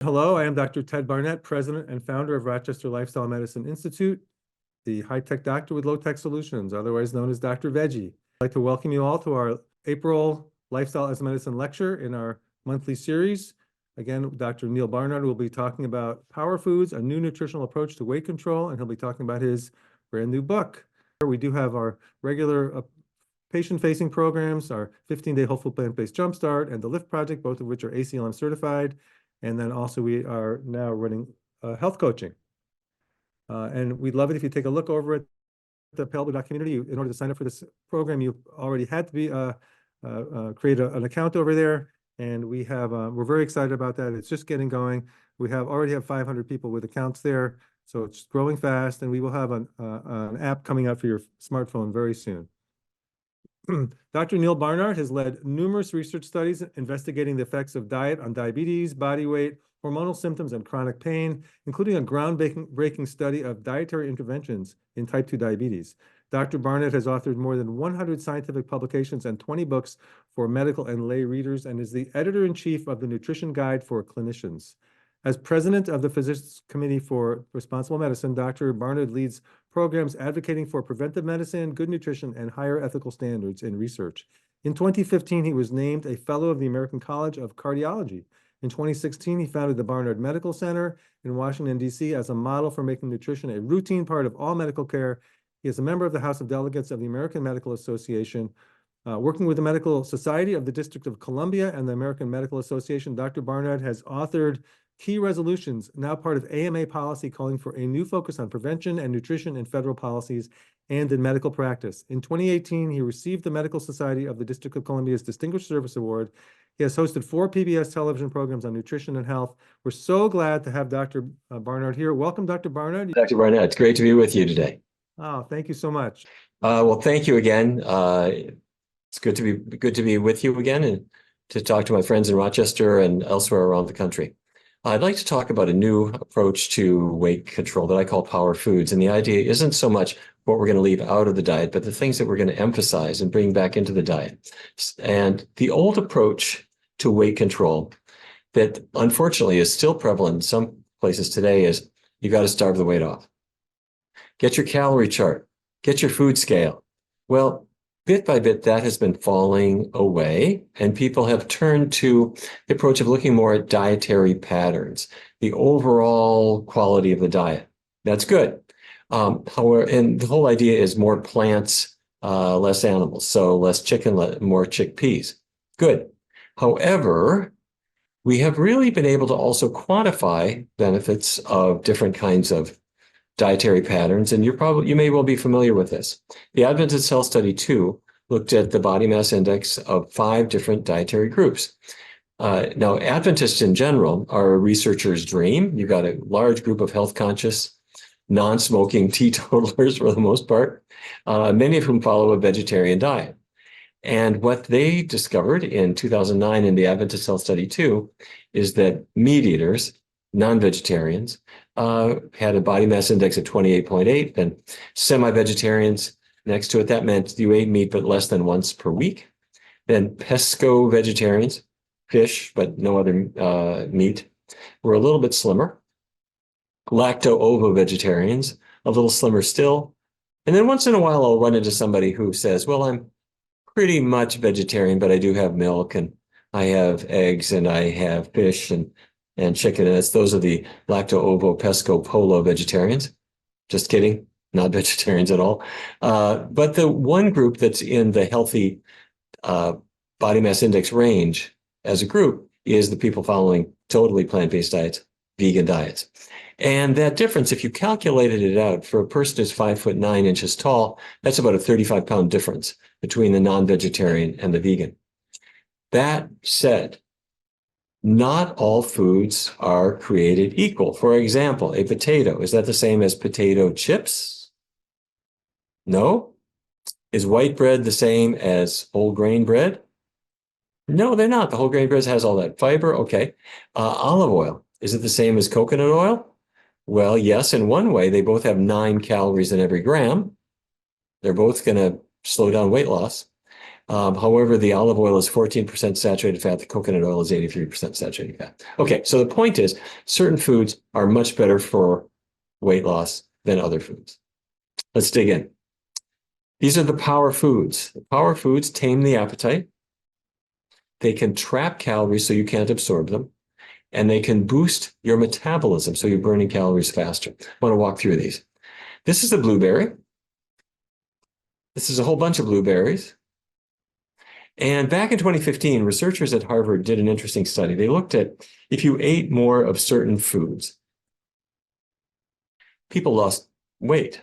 Hello, I am Dr. Ted Barnett, President and founder of Rochester Lifestyle Medicine Institute, the high-tech doctor with low-tech solutions, otherwise known as Dr. Veggie. I'd like to welcome you all to our April Lifestyle as a Medicine lecture in our monthly series. Again, Dr. Neal Barnard will be talking about Power Foods, a new nutritional approach to weight control, and he'll be talking about his brand new book. We do have our regular patient-facing programs, our 15-day Whole Food Plant-Based Jumpstart and the LIFT Project, both of which are ACLM certified. And then also we are now running health coaching. And we'd love it if you take a look over at the Pale community. In order to sign up for this program, you already had to be create an account over there. And we have we're very excited about that. It's just getting going. We already have 500 people with accounts there. So it's growing fast, and we will have an app coming out for your smartphone very soon. Dr. Neal Barnard has led numerous research studies investigating the effects of diet on diabetes, body weight, hormonal symptoms, and chronic pain, including a groundbreaking study of dietary interventions in type 2 diabetes. Dr. Barnett has authored more than 100 scientific publications and 20 books for medical and lay readers, and is the editor-in-chief of the Nutrition Guide for Clinicians. As president of the Physicians Committee for Responsible Medicine, Dr. Barnard leads programs advocating for preventive medicine, good nutrition, and higher ethical standards in research. In 2015, he was named a fellow of the American College of Cardiology. In 2016, he founded the Barnard Medical Center in Washington, D.C. as a model for making nutrition a routine part of all medical care. He is a member of the House of Delegates of the American Medical Association. Working with the Medical Society of the District of Columbia and the American Medical Association, Dr. Barnard has authored key resolutions, now part of AMA policy, calling for a new focus on prevention and nutrition in federal policies and in medical practice. In 2018, he received the Medical Society of the District of Columbia's Distinguished Service Award. He has hosted 4 PBS television programs on nutrition and health. We're so glad to have Dr. Barnard here. Welcome, Dr. Barnard. Dr. Barnett, it's great to be with you today. Oh, thank you so much. Well, thank you again. It's good to be with you again and to talk to my friends in Rochester and elsewhere around the country. I'd like to talk about a new approach to weight control that I call Power Foods. And the idea isn't so much what we're going to leave out of the diet, but the things that we're going to emphasize and bring back into the diet. And the old approach to weight control that unfortunately is still prevalent in some places today is you got to starve the weight off. Get your calorie chart, get your food scale. Well, bit by bit, that has been falling away, and people have turned to the approach of looking more at dietary patterns, the overall quality of the diet. That's good. However, and the whole idea is more plants, less animals, so less chicken, more chickpeas. Good. However, we have really been able to also quantify benefits of different kinds of dietary patterns, and you may well be familiar with this. The Adventist Health Study 2 looked at the body mass index of 5 different dietary groups. Now, Adventists in general are a researcher's dream. You've got a large group of health conscious, non-smoking teetotalers for the most part, many of whom follow a vegetarian diet. And what they discovered in 2009 in the Adventist Health Study 2 is that meat eaters, non-vegetarians, had a body mass index of 28.8, and semi-vegetarians next to it. That meant you ate meat, but less than once per week. Then pesco-vegetarians, fish, but no other meat, were a little bit slimmer. Lacto-ovo-vegetarians, a little slimmer still. And then once in a while, I'll run into somebody who says, well, I'm pretty much vegetarian, but I do have milk, and I have eggs, and I have fish, and chicken. And those are the lacto-ovo-pesco-polo vegetarians. Just kidding, not vegetarians at all. But the one group that's in the healthy body mass index range as a group is the people following totally plant-based diets, vegan diets. And that difference, if you calculated it out for a person who's 5'9" tall, that's about a 35-pound difference between the non-vegetarian and the vegan. That said, not all foods are created equal. For example, a potato, is that the same as potato chips? No. Is white bread the same as whole grain bread? No, they're not. The whole grain bread has all that fiber. Okay. Olive oil, is it the same as coconut oil? Well, yes, in one way. They both have 9 calories in every gram. They're both going to slow down weight loss. However, the olive oil is 14% saturated fat. The coconut oil is 83% saturated fat. Okay, so the point is certain foods are much better for weight loss than other foods. Let's dig in. These are the power foods. The power foods tame the appetite. They can trap calories so you can't absorb them. And they can boost your metabolism so you're burning calories faster. I want to walk through these. This is the blueberry. This is a whole bunch of blueberries. And back in 2015, researchers at Harvard did an interesting study. They looked at if you ate more of certain foods, people lost weight.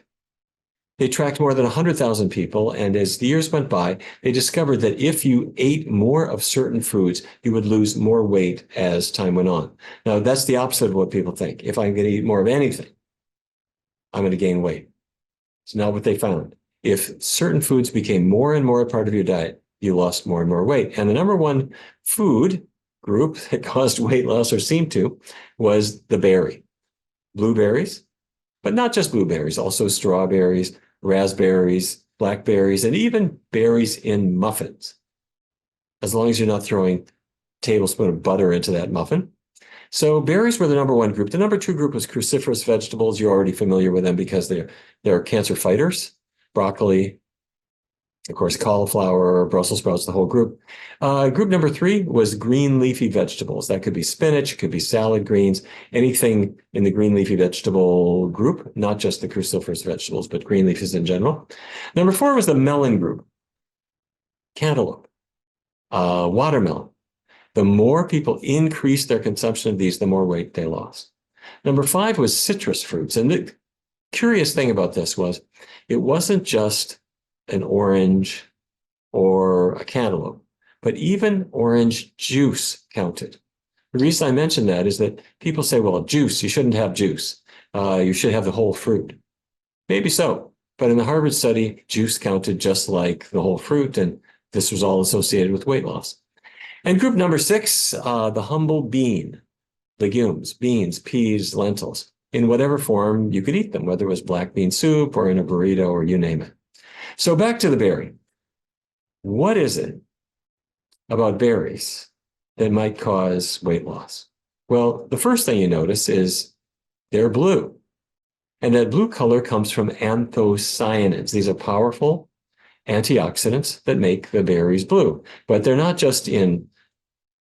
They tracked more than 100,000 people, and as the years went by, they discovered that if you ate more of certain foods, you would lose more weight as time went on. Now, that's the opposite of what people think. If I'm going to eat more of anything, I'm going to gain weight. It's not what they found. If certain foods became more and more a part of your diet, you lost more and more weight. And the number one food group that caused weight loss, or seemed to, was the berry. Blueberries, but not just blueberries, also strawberries, raspberries, blackberries, and even berries in muffins, as long as you're not throwing a tablespoon of butter into that muffin. So berries were the number one group. The number two group was cruciferous vegetables. You're already familiar with them because they're cancer fighters. Broccoli, of course, cauliflower, Brussels sprouts, the whole group. Group number three was green leafy vegetables. That could be spinach, it could be salad greens, anything in the green leafy vegetable group, not just the cruciferous vegetables, but green leafies in general. Number four was the melon group. Cantaloupe, watermelon. The more people increased their consumption of these, the more weight they lost. Number five was citrus fruits. And the curious thing about this was it wasn't just an orange or a cantaloupe, but even orange juice counted. The reason I mention that is that people say, well, juice, you shouldn't have juice. You should have the whole fruit. Maybe so, but in the Harvard study, juice counted just like the whole fruit, and this was all associated with weight loss. And group number six, the humble bean, legumes, beans, peas, lentils. In whatever form you could eat them, whether it was black bean soup or in a burrito or you name it. So back to the berry. What is it about berries that might cause weight loss? Well, the first thing you notice is they're blue. And that blue color comes from anthocyanins. These are powerful antioxidants that make the berries blue. But they're not just in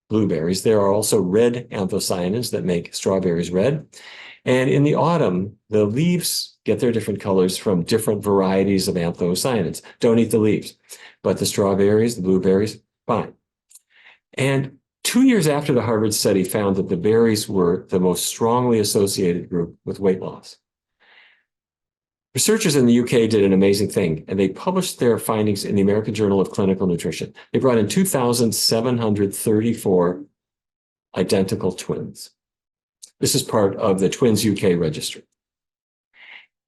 blueberries. There are also red anthocyanins that make strawberries red. And in the autumn, the leaves get their different colors from different varieties of anthocyanins. Don't eat the leaves, but the strawberries, the blueberries, fine. And 2 years after the Harvard study found that the berries were the most strongly associated group with weight loss, researchers in the UK did an amazing thing, and they published their findings in the American Journal of Clinical Nutrition. They brought in 2,734 identical twins. This is part of the Twins UK registry.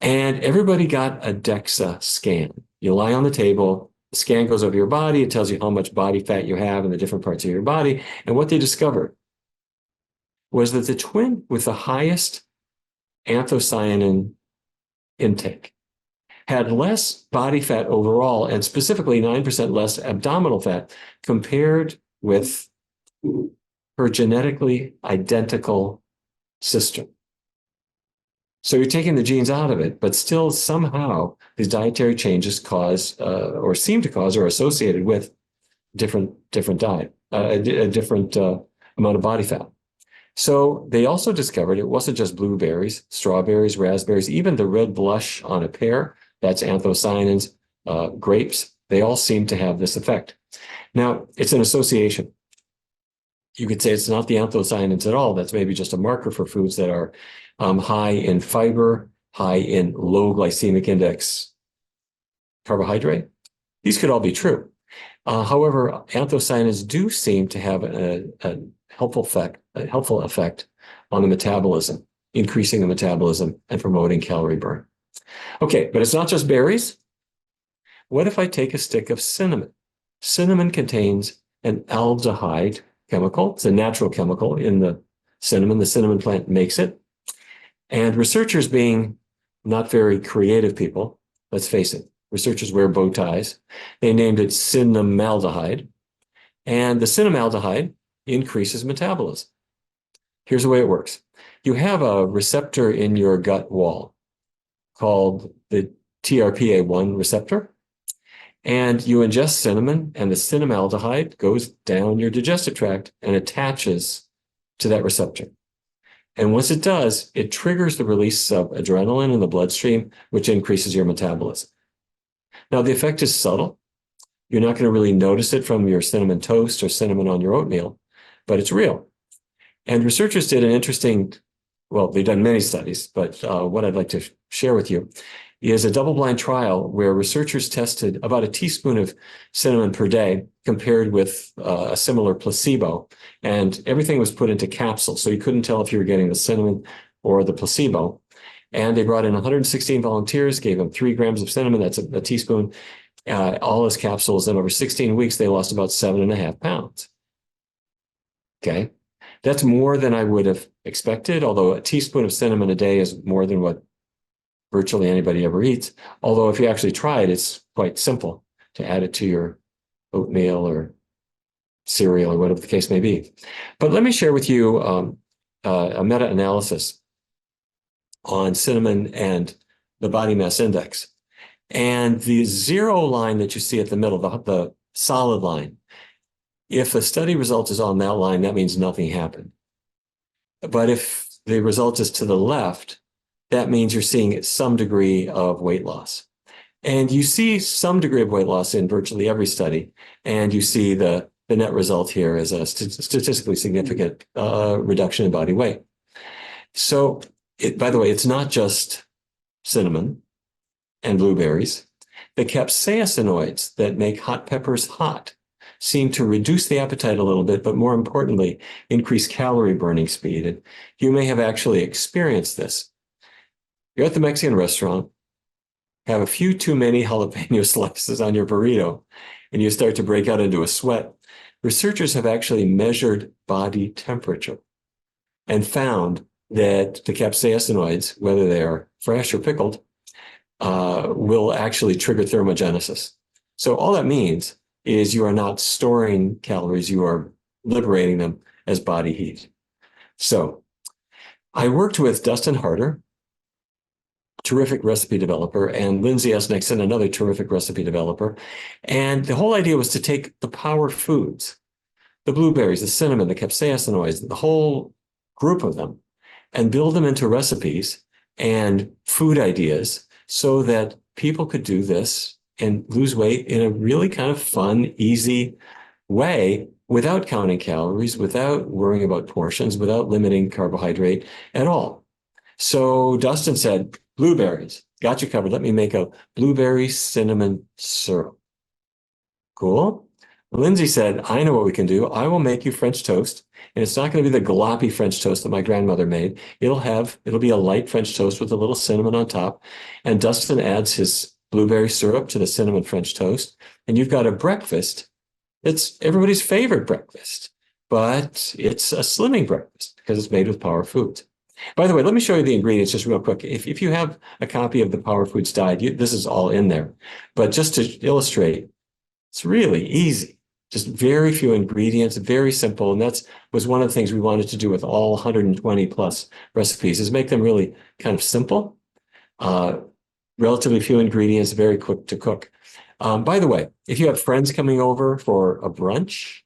And everybody got a DEXA scan. You lie on the table, the scan goes over your body, it tells you how much body fat you have in the different parts of your body. And what they discovered was that the twin with the highest anthocyanin intake had less body fat overall, and specifically 9% less abdominal fat compared with her genetically identical sister. So you're taking the genes out of it, but still somehow these dietary changes cause or seem to cause or are associated with different diet, a different amount of body fat. So they also discovered it wasn't just blueberries, strawberries, raspberries, even the red blush on a pear, that's anthocyanins, grapes, they all seem to have this effect. Now, it's an association. You could say it's not the anthocyanins at all. That's maybe just a marker for foods that are high in fiber, high in low glycemic index carbohydrate. These could all be true. However, anthocyanins do seem to have a helpful effect on the metabolism, increasing the metabolism and promoting calorie burn. Okay, but it's not just berries. What if I take a stick of cinnamon? Cinnamon contains an aldehyde chemical. It's a natural chemical in the cinnamon plant makes it. And researchers, being not very creative people, let's face it, Researchers wear bow ties. They named it cinnamaldehyde. And the cinnamaldehyde increases metabolism. Here's the way it works. You have a receptor in your gut wall called the TRPA1 receptor, and you ingest cinnamon, and the cinnamaldehyde goes down your digestive tract and attaches to that receptor. And once it does, it triggers the release of adrenaline in the bloodstream, which increases your metabolism. Now, the effect is subtle. You're not going to really notice it from your cinnamon toast or cinnamon on your oatmeal, but it's real. And researchers did an interesting, well, they've done many studies, but what I'd like to share with you is a double-blind trial where researchers tested about a teaspoon of cinnamon per day compared with a similar placebo, and everything was put into capsules, so you couldn't tell if you were getting the cinnamon or the placebo. And they brought in 116 volunteers, gave them 3 grams of cinnamon, that's a teaspoon, all as capsules, and over 16 weeks, they lost about 7.5 pounds. Okay, that's more than I would have expected, although a teaspoon of cinnamon a day is more than what virtually anybody ever eats. Although if you actually try it, it's quite simple to add it to your oatmeal or cereal or whatever the case may be. But let me share with you a meta-analysis on cinnamon and the body mass index. And the 0 line that you see at the middle, the solid line, if the study result is on that line, that means nothing happened. But if the result is to the left, that means you're seeing some degree of weight loss. And you see some degree of weight loss in virtually every study. And you see the net result here is a statistically significant reduction in body weight. So, by the way, it's not just cinnamon and blueberries. The capsaicinoids that make hot peppers hot seem to reduce the appetite a little bit, but more importantly, increase calorie burning speed. And you may have actually experienced this. You're at the Mexican restaurant, have a few too many jalapeno slices on your burrito, and you start to break out into a sweat. Researchers have actually measured body temperature and found that the capsaicinoids, whether they are fresh or pickled, will actually trigger thermogenesis. So all that means is you are not storing calories, you are liberating them as body heat. So I worked with Dustin Harder, terrific recipe developer, and Lindsay S. Nixon, another terrific recipe developer. And the whole idea was to take the power foods, the blueberries, the cinnamon, the capsaicinoids, the whole group of them, and build them into recipes and food ideas so that people could do this and lose weight in a really kind of fun, easy way without counting calories, without worrying about portions, without limiting carbohydrate at all. So Dustin said, blueberries, got you covered. Let me make a blueberry cinnamon syrup. Cool. Lindsay said, I know what we can do. I will make you French toast. And it's not going to be the gloppy French toast that my grandmother made. It'll be a light French toast with a little cinnamon on top. And Dustin adds his blueberry syrup to the cinnamon French toast. And you've got a breakfast. It's everybody's favorite breakfast, but it's a slimming breakfast because it's made with power foods. By the way, let me show you the ingredients just real quick. If you have a copy of the Power Foods Diet, this is all in there. But just to illustrate, it's really easy. Just very few ingredients, very simple. And that was one of the things we wanted to do with all 120 plus recipes, is make them really kind of simple, relatively few ingredients, very quick to cook. By the way, if you have friends coming over for a brunch,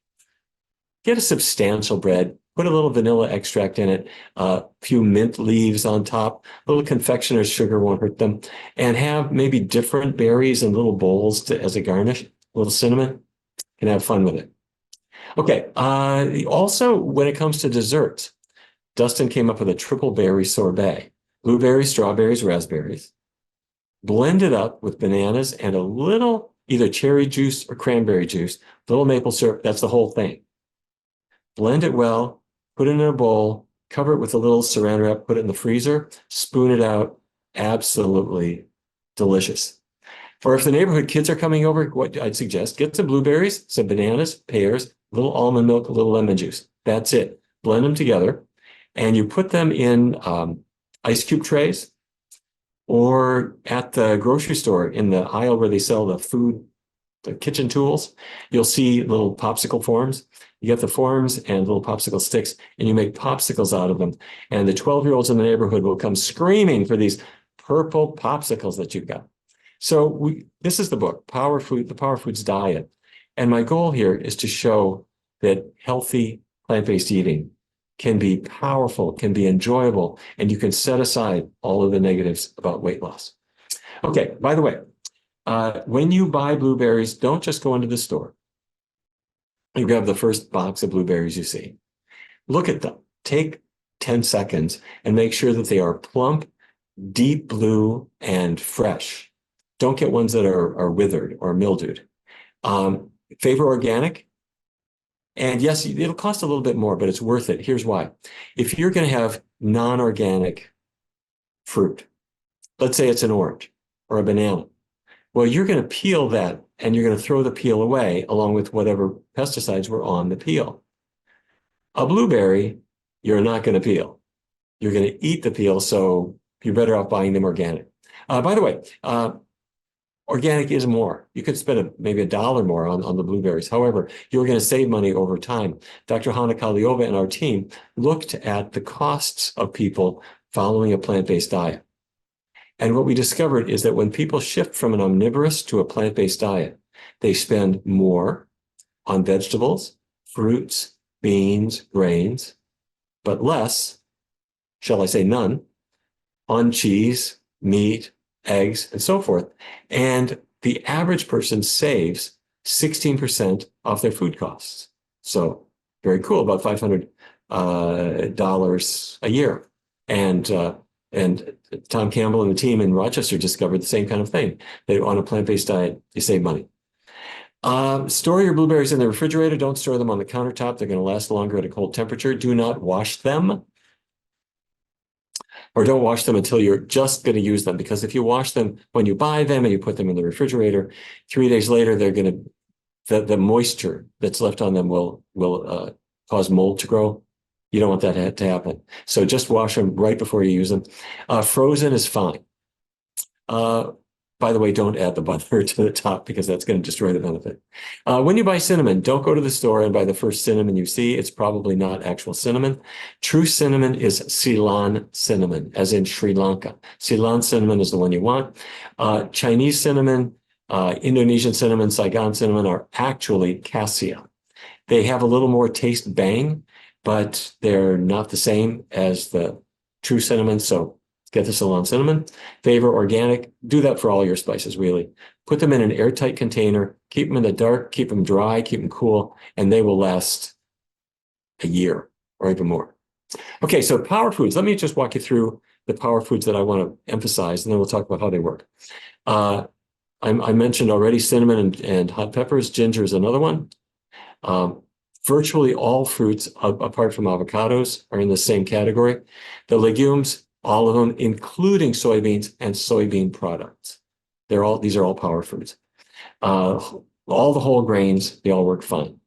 get a substantial bread, put a little vanilla extract in it, a few mint leaves on top, a little confectioner's sugar won't hurt them, and have maybe different berries in little bowls as a garnish, a little cinnamon, and have fun with it. Okay, also when it comes to desserts, Dustin came up with a triple berry sorbet, blueberries, strawberries, raspberries, blended up with bananas and a little either cherry juice or cranberry juice, little maple syrup, that's the whole thing. Blend it well, put it in a bowl, cover it with a little saran wrap, put it in the freezer, spoon it out. Absolutely delicious. Or if the neighborhood kids are coming over, what I'd suggest, get some blueberries, some bananas, pears, a little almond milk, a little lemon juice. That's it. Blend them together. And you put them in ice cube trays. or at the grocery store in the aisle where they sell the food, the kitchen tools, you'll see little popsicle forms. You get the forms and little popsicle sticks, and you make popsicles out of them. And the 12-year-olds in the neighborhood will come screaming for these purple popsicles that you've got. So this is the book, Power Food, the Power Foods Diet. And my goal here is to show that healthy plant-based eating can be powerful, can be enjoyable, and you can set aside all of the negatives about weight loss. Okay, by the way, when you buy blueberries, don't just go into the store. You grab the first box of blueberries you see. Look at them. Take 10 seconds and make sure that they are plump, deep blue, and fresh. Don't get ones that are withered or mildewed. Favor organic. And yes, it'll cost a little bit more, but it's worth it. Here's why. If you're going to have non-organic fruit, let's say it's an orange or a banana, well, you're going to peel that and you're going to throw the peel away along with whatever pesticides were on the peel. A blueberry, you're not going to peel. You're going to eat the peel, so you're better off buying them organic. By the way, organic is more. You could spend maybe $1 more on the blueberries. However, you're going to save money over time. Dr. Hana Kaliova and our team looked at the costs of people following a plant-based diet. And what we discovered is that when people shift from an omnivorous to a plant-based diet, they spend more on vegetables, fruits, beans, grains, but less, shall I say none, on cheese, meat, eggs, and so forth. And the average person saves 16% off their food costs. So very cool, about $500 a year. And Tom Campbell and the team in Rochester discovered the same kind of thing. That on a plant-based diet, you save money. Store your blueberries in the refrigerator. Don't store them on the countertop. They're going to last longer at a cold temperature. Do not wash them. Or don't wash them until you're just going to use them. Because if you wash them when you buy them and you put them in the refrigerator, 3 days later, they're going to, the moisture that's left on them will cause mold to grow. You don't want that to happen. So just wash them right before you use them. Frozen is fine. By the way, don't add the butter to the top because that's going to destroy the benefit. When you buy cinnamon, don't go to the store and buy the first cinnamon you see. It's probably not actual cinnamon. True cinnamon is Ceylon cinnamon, as in Sri Lanka. Ceylon cinnamon is the one you want. Chinese cinnamon, Indonesian cinnamon, Saigon cinnamon are actually cassia. They have a little more taste bang, but they're not the same as the true cinnamon. So get the Ceylon cinnamon. Favor organic. Do that for all your spices, really. Put them in an airtight container. Keep them in the dark. Keep them dry. Keep them cool. And they will last a year or even more. Okay, so power foods. Let me just walk you through the power foods that I want to emphasize, and then we'll talk about how they work. I mentioned already cinnamon and hot peppers. Ginger is another one. Virtually all fruits, apart from avocados, are in the same category. The legumes, all of them, including soybeans and soybean products. These are all power foods. All the whole grains, they all work fine.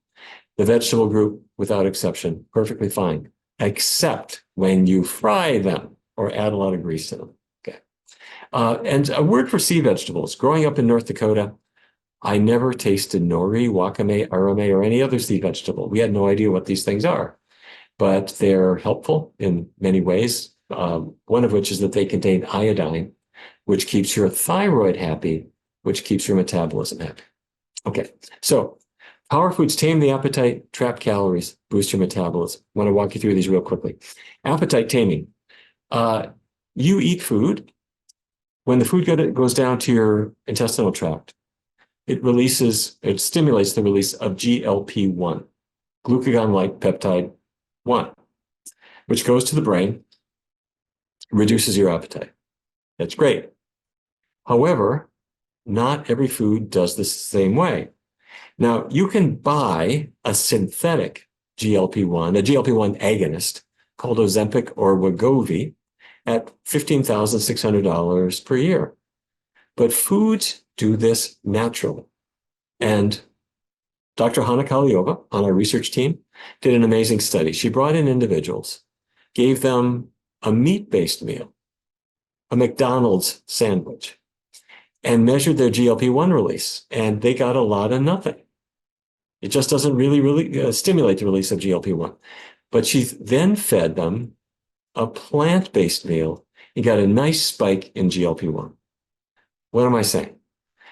The vegetable group, without exception, perfectly fine, except when you fry them or add a lot of grease to them. Okay. And a word for sea vegetables. Growing up in North Dakota, I never tasted nori, wakame, arame, or any other sea vegetable. We had no idea what these things are, but they're helpful in many ways. One of which is that they contain iodine, which keeps your thyroid happy, which keeps your metabolism happy. Okay, so power foods tame the appetite, trap calories, boost your metabolism. I want to walk you through these real quickly. Appetite taming. You eat food. When the food goes down to your intestinal tract, it stimulates the release of GLP-1, glucagon-like peptide 1, which goes to the brain, reduces your appetite. That's great. However, not every food does this the same way. Now, you can buy a synthetic GLP-1, a GLP-1 agonist called Ozempic or Wegovy at $15,600 per year. But foods do this naturally. And Dr. Hana Kaliova on our research team did an amazing study. She brought in individuals, gave them a meat-based meal, a McDonald's sandwich and measured their GLP-1 release, and they got a lot of nothing. It just doesn't really stimulate the release of GLP-1. But she then fed them a plant-based meal and got a nice spike in GLP-1. What am I saying?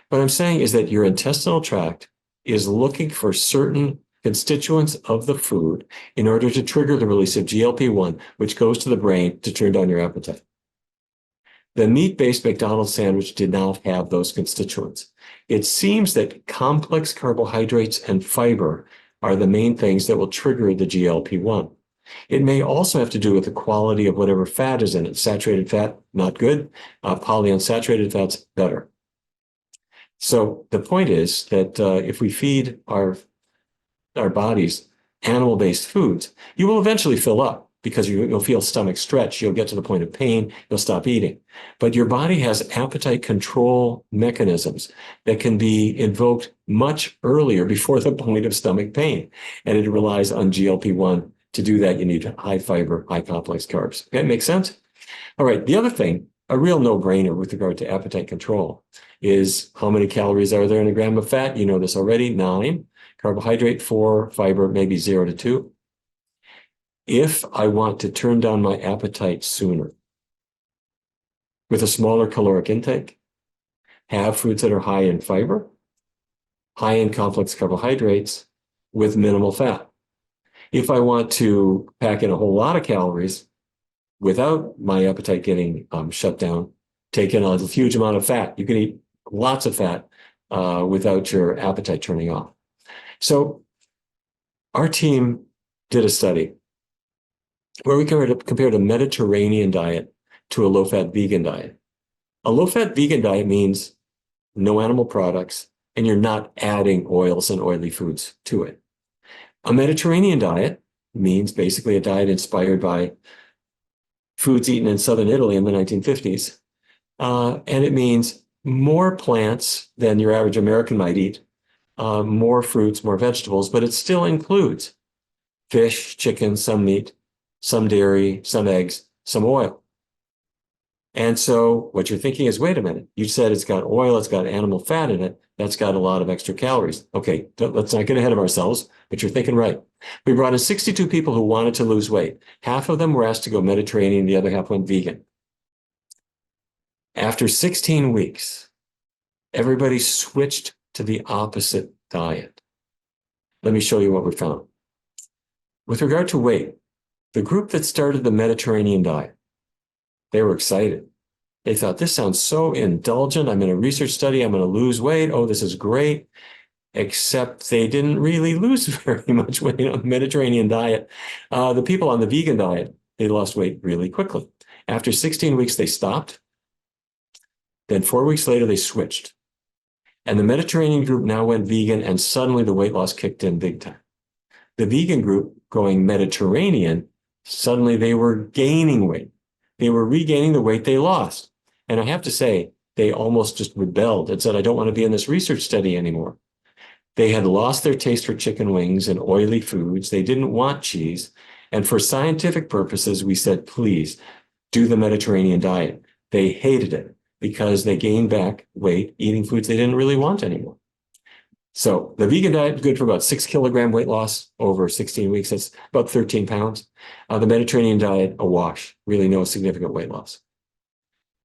What I'm saying is that your intestinal tract is looking for certain constituents of the food in order to trigger the release of GLP-1, which goes to the brain to turn down your appetite. The meat-based McDonald's sandwich did not have those constituents. It seems that complex carbohydrates and fiber are the main things that will trigger the GLP-1. It may also have to do with the quality of whatever fat is in it. Saturated fat, not good. Polyunsaturated fats, better. So the point is that if we feed our bodies animal-based foods, you will eventually fill up because you'll feel stomach stretch. You'll get to the point of pain. You'll stop eating. But your body has appetite control mechanisms that can be invoked much earlier before the point of stomach pain. And it relies on GLP-1. To do that, you need high fiber, high complex carbs. Okay, make sense? All right, the other thing, a real no-brainer with regard to appetite control is how many calories are there in a gram of fat? You know this already, 9. Carbohydrate, 4. Fiber, maybe 0 to 2. If I want to turn down my appetite sooner with a smaller caloric intake, have foods that are high in fiber, high in complex carbohydrates with minimal fat. If I want to pack in a whole lot of calories without my appetite getting shut down, take in a huge amount of fat. You can eat lots of fat without your appetite turning off. So our team did a study where we compared a Mediterranean diet to a low-fat vegan diet. A low-fat vegan diet means no animal products, and you're not adding oils and oily foods to it. A Mediterranean diet means basically a diet inspired by foods eaten in southern Italy in the 1950s. And it means more plants than your average American might eat, more fruits, more vegetables, but it still includes fish, chicken, some meat, some dairy, some eggs, some oil. And so what you're thinking is, wait a minute, you said it's got oil, it's got animal fat in it, that's got a lot of extra calories. Okay, let's not get ahead of ourselves, but you're thinking right. We brought in 62 people who wanted to lose weight. Half of them were asked to go Mediterranean, the other half went vegan. After 16 weeks, everybody switched to the opposite diet. Let me show you what we found. With regard to weight, the group that started the Mediterranean diet, they were excited. They thought, this sounds so indulgent. I'm in a research study. I'm going to lose weight. Oh, this is great. Except they didn't really lose very much weight on the Mediterranean diet. The people on the vegan diet, they lost weight really quickly. After 16 weeks, they stopped. Then 4 weeks later, they switched. And the Mediterranean group now went vegan, and suddenly the weight loss kicked in big time. The vegan group going Mediterranean, suddenly they were gaining weight. They were regaining the weight they lost. And I have to say, they almost just rebelled and said, I don't want to be in this research study anymore. They had lost their taste for chicken wings and oily foods. They didn't want cheese. And for scientific purposes, we said, please do the Mediterranean diet. They hated it because they gained back weight eating foods they didn't really want anymore. So the vegan diet is good for about 6 kilogram weight loss over 16 weeks. That's about 13 pounds. The Mediterranean diet, a wash, really no significant weight loss.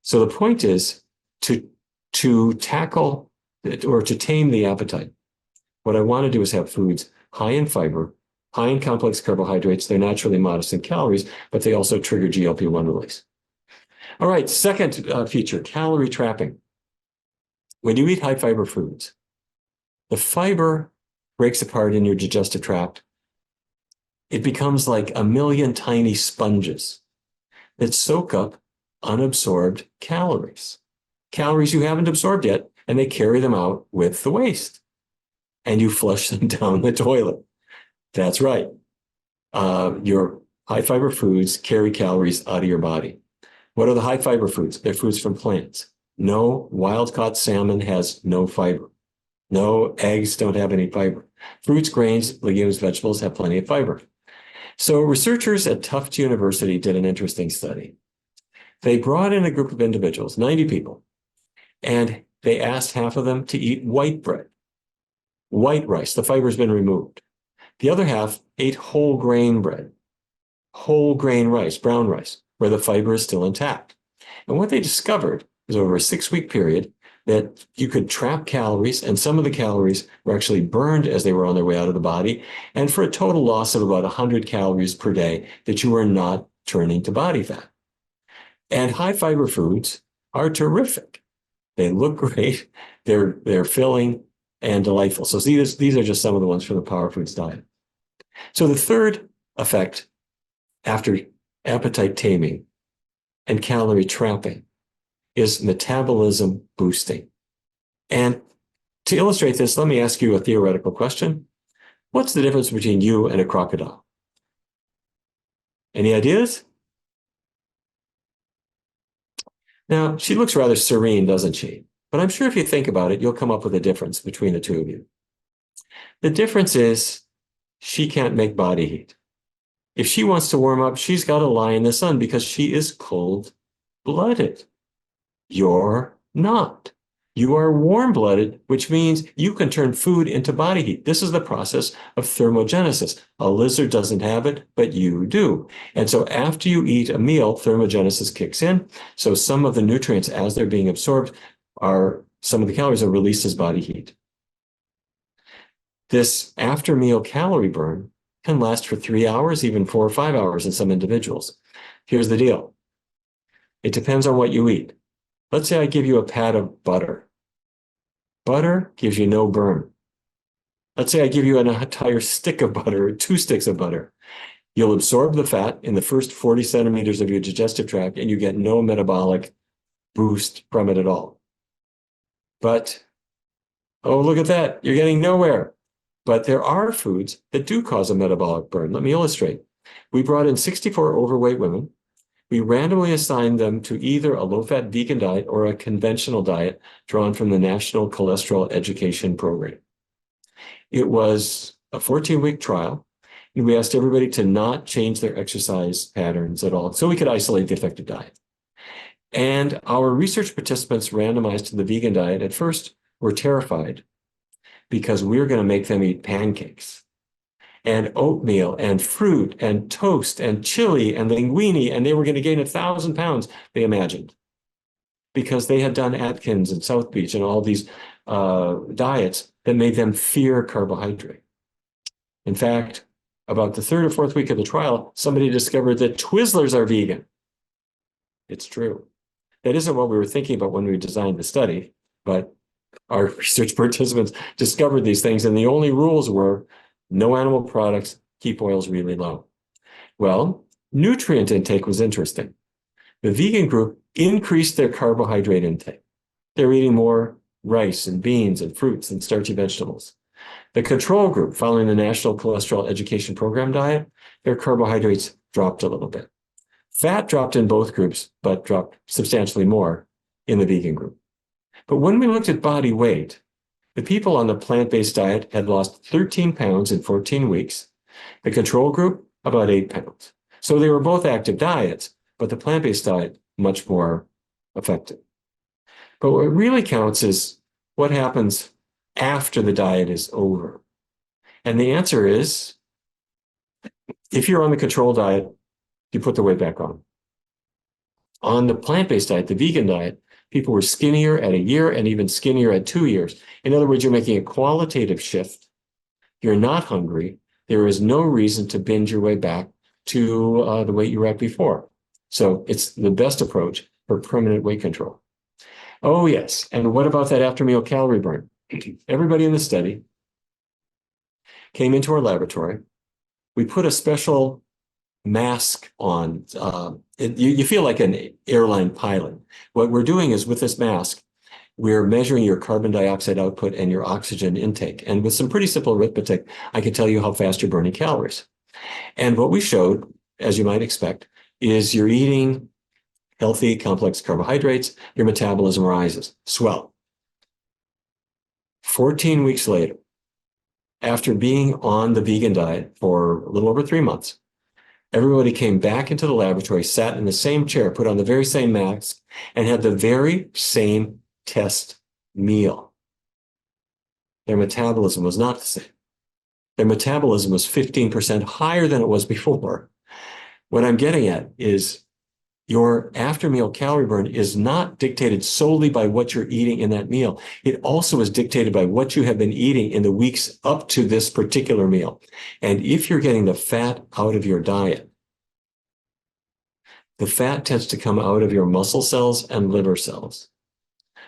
So the point is to tackle or to tame the appetite. What I want to do is have foods high in fiber, high in complex carbohydrates. They're naturally modest in calories, but they also trigger GLP-1 release. All right, second feature, calorie trapping. When you eat high fiber foods, the fiber breaks apart in your digestive tract. It becomes like a million tiny sponges that soak up unabsorbed calories. Calories you haven't absorbed yet, and they carry them out with the waste. And you flush them down the toilet. That's right. Your high fiber foods carry calories out of your body. What are the high fiber foods? They're foods from plants. No wild-caught salmon has no fiber. No, eggs don't have any fiber. Fruits, grains, legumes, vegetables have plenty of fiber. So researchers at Tufts University did an interesting study. They brought in a group of individuals, 90 people, and they asked half of them to eat white bread, white rice. The fiber's been removed. The other half ate whole grain bread, whole grain rice, brown rice, where the fiber is still intact. And what they discovered is over a 6-week period that you could trap calories, and some of the calories were actually burned as they were on their way out of the body, and for a total loss of about 100 calories per day that you were not turning to body fat. And high fiber foods are terrific. They look great, they're filling and delightful. So these are just some of the ones from the Power Foods diet. So the third effect after appetite taming and calorie trapping is metabolism boosting. And to illustrate this, let me ask you a theoretical question. What's the difference between you and a crocodile? Any ideas? Now, she looks rather serene, doesn't she? But I'm sure if you think about it, you'll come up with a difference between the two of you. The difference is she can't make body heat. If she wants to warm up, she's got to lie in the sun because she is cold-blooded. You're not. You are warm-blooded, which means you can turn food into body heat. This is the process of thermogenesis. A lizard doesn't have it, but you do. And so after you eat a meal, thermogenesis kicks in. So some of the nutrients, as they're being absorbed, some of the calories are released as body heat. This after-meal calorie burn can last for 3 hours, even 4 or 5 hours in some individuals. Here's the deal. It depends on what you eat. Let's say I give you a pat of butter. Butter gives you no burn. Let's say I give you an entire stick of butter, or 2 sticks of butter. You'll absorb the fat in the first 40 centimeters of your digestive tract, and you get no metabolic boost from it at all. But, oh, look at that. You're getting nowhere. But there are foods that do cause a metabolic burn. Let me illustrate. We brought in 64 overweight women. We randomly assigned them to either a low-fat vegan diet or a conventional diet drawn from the National Cholesterol Education Program. It was a 14-week trial, and we asked everybody to not change their exercise patterns at all, so we could isolate the effective diet. And our research participants randomized to the vegan diet at first were terrified because we were going to make them eat pancakes and oatmeal and fruit and toast and chili and linguine, and they were going to gain 1,000 pounds, they imagined, because they had done Atkins and South Beach and all these diets that made them fear carbohydrate. In fact, about the 3rd or 4th week of the trial, somebody discovered that Twizzlers are vegan. It's true. That isn't what we were thinking about when we designed the study, but our research participants discovered these things, and the only rules were no animal products, keep oils really low. Well, nutrient intake was interesting. The vegan group increased their carbohydrate intake. They're eating more rice and beans and fruits and starchy vegetables. The control group, following the National Cholesterol Education Program diet, their carbohydrates dropped a little bit. Fat dropped in both groups, but dropped substantially more in the vegan group. But when we looked at body weight, the people on the plant-based diet had lost 13 pounds in 14 weeks. The control group, about 8 pounds. So they were both active diets, but the plant-based diet, much more effective. But what really counts is what happens after the diet is over. And the answer is, if you're on the control diet, you put the weight back on. On the plant-based diet, the vegan diet, people were skinnier at a year and even skinnier at 2 years. In other words, you're making a qualitative shift. You're not hungry. There is no reason to binge your way back to the weight you were at before. So it's the best approach for permanent weight control. Oh, yes. And what about that after-meal calorie burn? Everybody in the study came into our laboratory. We put a special mask on. You feel like an airline pilot. What we're doing is with this mask, we're measuring your carbon dioxide output and your oxygen intake. And with some pretty simple arithmetic, I can tell you how fast you're burning calories. And what we showed, as you might expect, is you're eating healthy, complex carbohydrates, your metabolism rises. Swell. 14 weeks later, after being on the vegan diet for a little over 3 months, Everybody came back into the laboratory, sat in the same chair, put on the very same mask, and had the very same test meal. Their metabolism was not the same. Their metabolism was 15% higher than it was before. What I'm getting at is your after meal calorie burn is not dictated solely by what you're eating in that meal. It also is dictated by what you have been eating in the weeks up to this particular meal. And if you're getting the fat out of your diet, the fat tends to come out of your muscle cells and liver cells.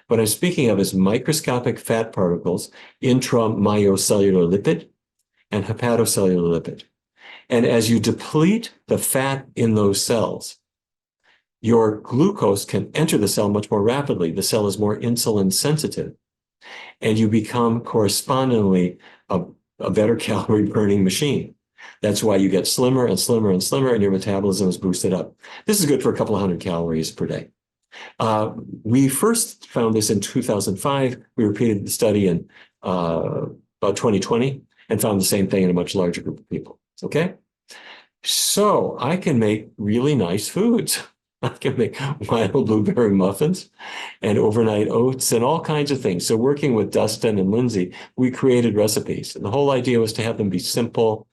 What I'm speaking of is microscopic fat particles, intramyocellular lipid and hepatocellular lipid. And as you deplete the fat in those cells, your glucose can enter the cell much more rapidly. The cell is more insulin sensitive, and you become correspondingly a better calorie burning machine. That's why you get slimmer and slimmer and slimmer, and your metabolism is boosted up. This is good for a couple of hundred calories per day. We first found this in 2005. We repeated the study in about 2020 and found the same thing in a much larger group of people. Okay? So I can make really nice foods. I can make wild blueberry muffins and overnight oats and all kinds of things. So working with Dustin and Lindsay, we created recipes. And the whole idea was to have them be simple,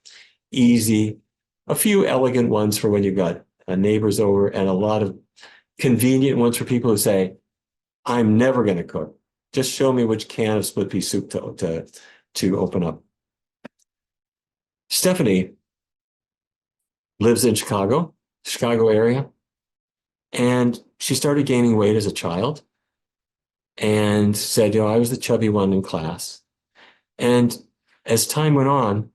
easy, a few elegant ones for when you've got neighbors over, and a lot of convenient ones for people who say, I'm never going to cook. Just show me which can of split pea soup to open up. Stephanie lives in Chicago area. And she started gaining weight as a child and said, I was the chubby one in class. And as time went on,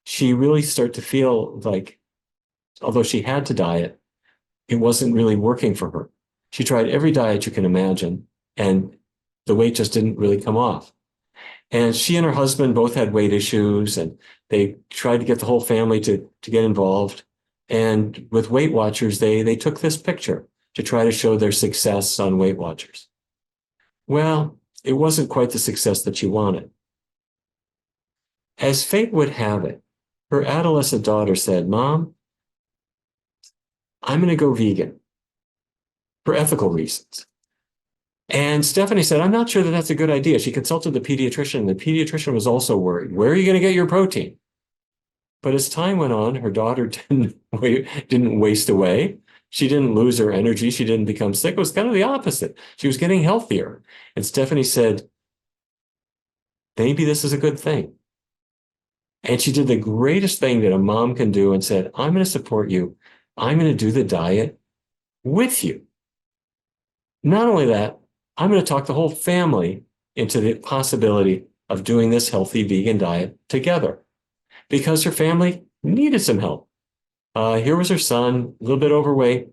she really started to feel like, although she had to diet, it wasn't really working for her. She tried every diet you can imagine, and the weight just didn't really come off. And she and her husband both had weight issues, and they tried to get the whole family to get involved. And with Weight Watchers, they took this picture to try to show their success on Weight Watchers. Well, it wasn't quite the success that she wanted. As fate would have it, her adolescent daughter said, Mom, I'm going to go vegan for ethical reasons. And Stephanie said, I'm not sure that that's a good idea. She consulted the pediatrician, and the pediatrician was also worried. Where are you going to get your protein? But as time went on, her daughter didn't waste away. She didn't lose her energy. She didn't become sick. It was kind of the opposite. She was getting healthier. And Stephanie said, maybe this is a good thing. And she did the greatest thing that a mom can do and said, I'm going to support you. I'm going to do the diet with you. Not only that, I'm going to talk the whole family into the possibility of doing this healthy vegan diet together, because her family needed some help. Here was her son, a little bit overweight.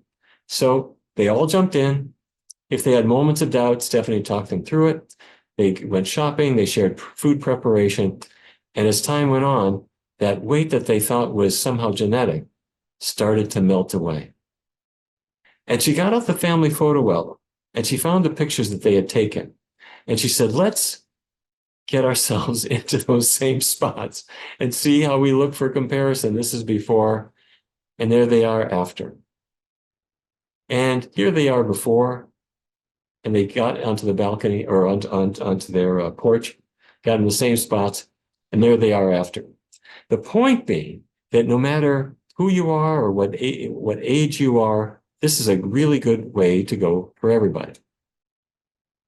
So they all jumped in. If they had moments of doubt, Stephanie talked them through it. They went shopping, they shared food preparation. And as time went on, that weight that they thought was somehow genetic started to melt away. And she got out the family photo album, and she found the pictures that they had taken. And she said, let's get ourselves into those same spots and see how we look for comparison. This is before, and there they are after. And here they are before, and they got onto the balcony or onto their porch, got in the same spots, and there they are after. The point being that no matter who you are or what age you are, this is a really good way to go for everybody.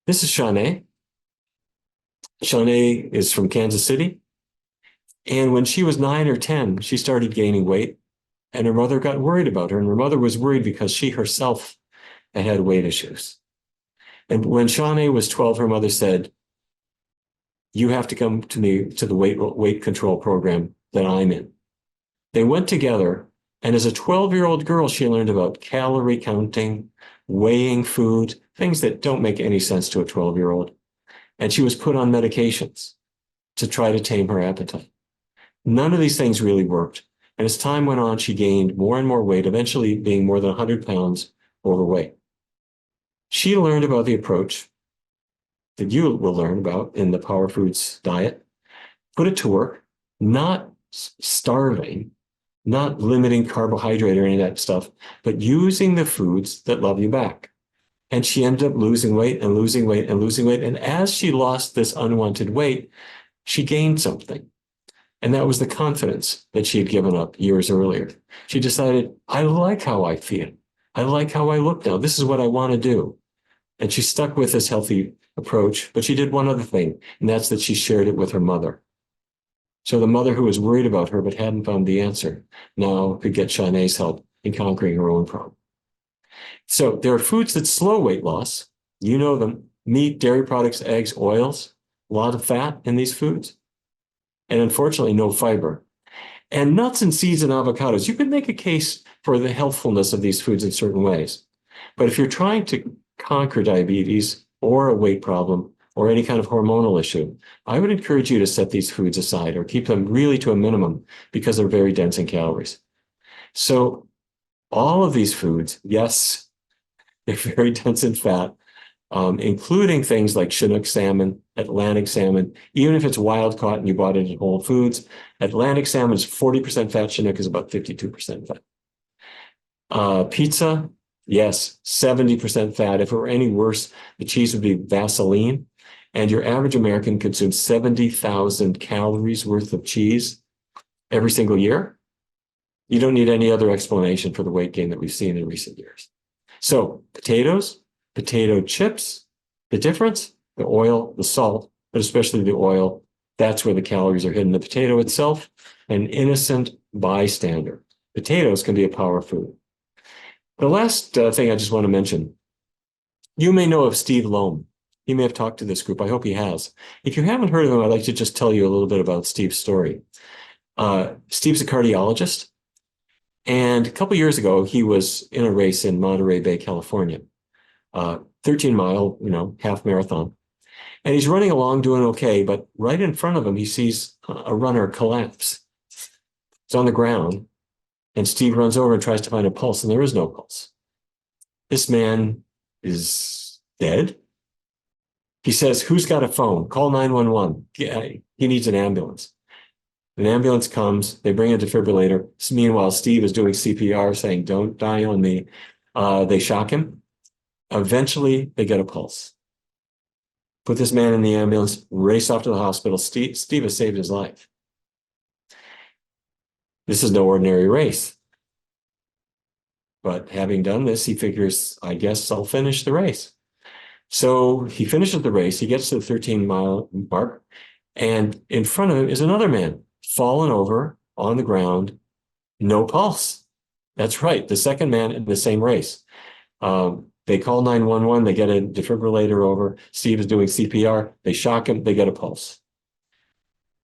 This is Shanae. Shanae is from Kansas City. And when she was 9 or 10, she started gaining weight, and her mother got worried about her. And her mother was worried because she herself had weight issues. And when Shanae was 12, her mother said, you have to come to me to the weight control program that I'm in. They went together, and as a 12-year-old girl, she learned about calorie counting, weighing food, things that don't make any sense to a 12-year-old. And she was put on medications to try to tame her appetite. None of these things really worked. And as time went on, she gained more and more weight, eventually being more than 100 pounds overweight. She learned about the approach that you will learn about in the Power Foods diet, put it to work, not starving, not limiting carbohydrate or any of that stuff, but using the foods that love you back. And she ended up losing weight and losing weight and losing weight. And as she lost this unwanted weight, she gained something. And that was the confidence that she had given up years earlier. She decided, I like how I feel. I like how I look now. This is what I want to do. And she stuck with this healthy approach, but she did one other thing, and that's that she shared it with her mother. So the mother who was worried about her but hadn't found the answer now could get Shanae's help in conquering her own problem. So there are foods that slow weight loss. You know them: meat, dairy products, eggs, oils, a lot of fat in these foods, and unfortunately no fiber. And nuts and seeds and avocados, you can make a case for the healthfulness of these foods in certain ways. But if you're trying to conquer diabetes or a weight problem or any kind of hormonal issue, I would encourage you to set these foods aside or keep them really to a minimum because they're very dense in calories. So all of these foods, yes, they're very dense in fat, including things like Chinook salmon, Atlantic salmon. Even if it's wild caught and you bought it in Whole Foods, Atlantic salmon is 40% fat, Chinook is about 52% fat. Pizza, yes, 70% fat. If it were any worse, the cheese would be Vaseline. And your average American consumes 70,000 calories worth of cheese every single year. You don't need any other explanation for the weight gain that we've seen in recent years. So potatoes, potato chips, the difference, the oil, the salt, but especially the oil, that's where the calories are hidden. The potato itself, an innocent bystander. Potatoes can be a power food. The last thing I just want to mention, you may know of Steve Loam. He may have talked to this group. I hope he has. If you haven't heard of him, I'd like to just tell you a little bit about Steve's story. Steve's a cardiologist. And a couple of years ago, he was in a race in Monterey Bay, California, 13-mile, half marathon. And he's running along doing okay, but right in front of him, he sees a runner collapse. It's on the ground, and Steve runs over and tries to find a pulse, and there is no pulse. This man is dead. He says, who's got a phone? Call 911. He needs an ambulance. An ambulance comes, they bring a defibrillator. Meanwhile, Steve is doing CPR saying, don't die on me. They shock him. Eventually, they get a pulse. Put this man in the ambulance, race off to the hospital. Steve has saved his life. This is no ordinary race. But having done this, he figures, I guess I'll finish the race. So he finishes the race. He gets to the 13-mile mark. And in front of him is another man, fallen over on the ground, no pulse. That's right, the second man in the same race. They call 911, they get a defibrillator over. Steve is doing CPR, they shock him, they get a pulse.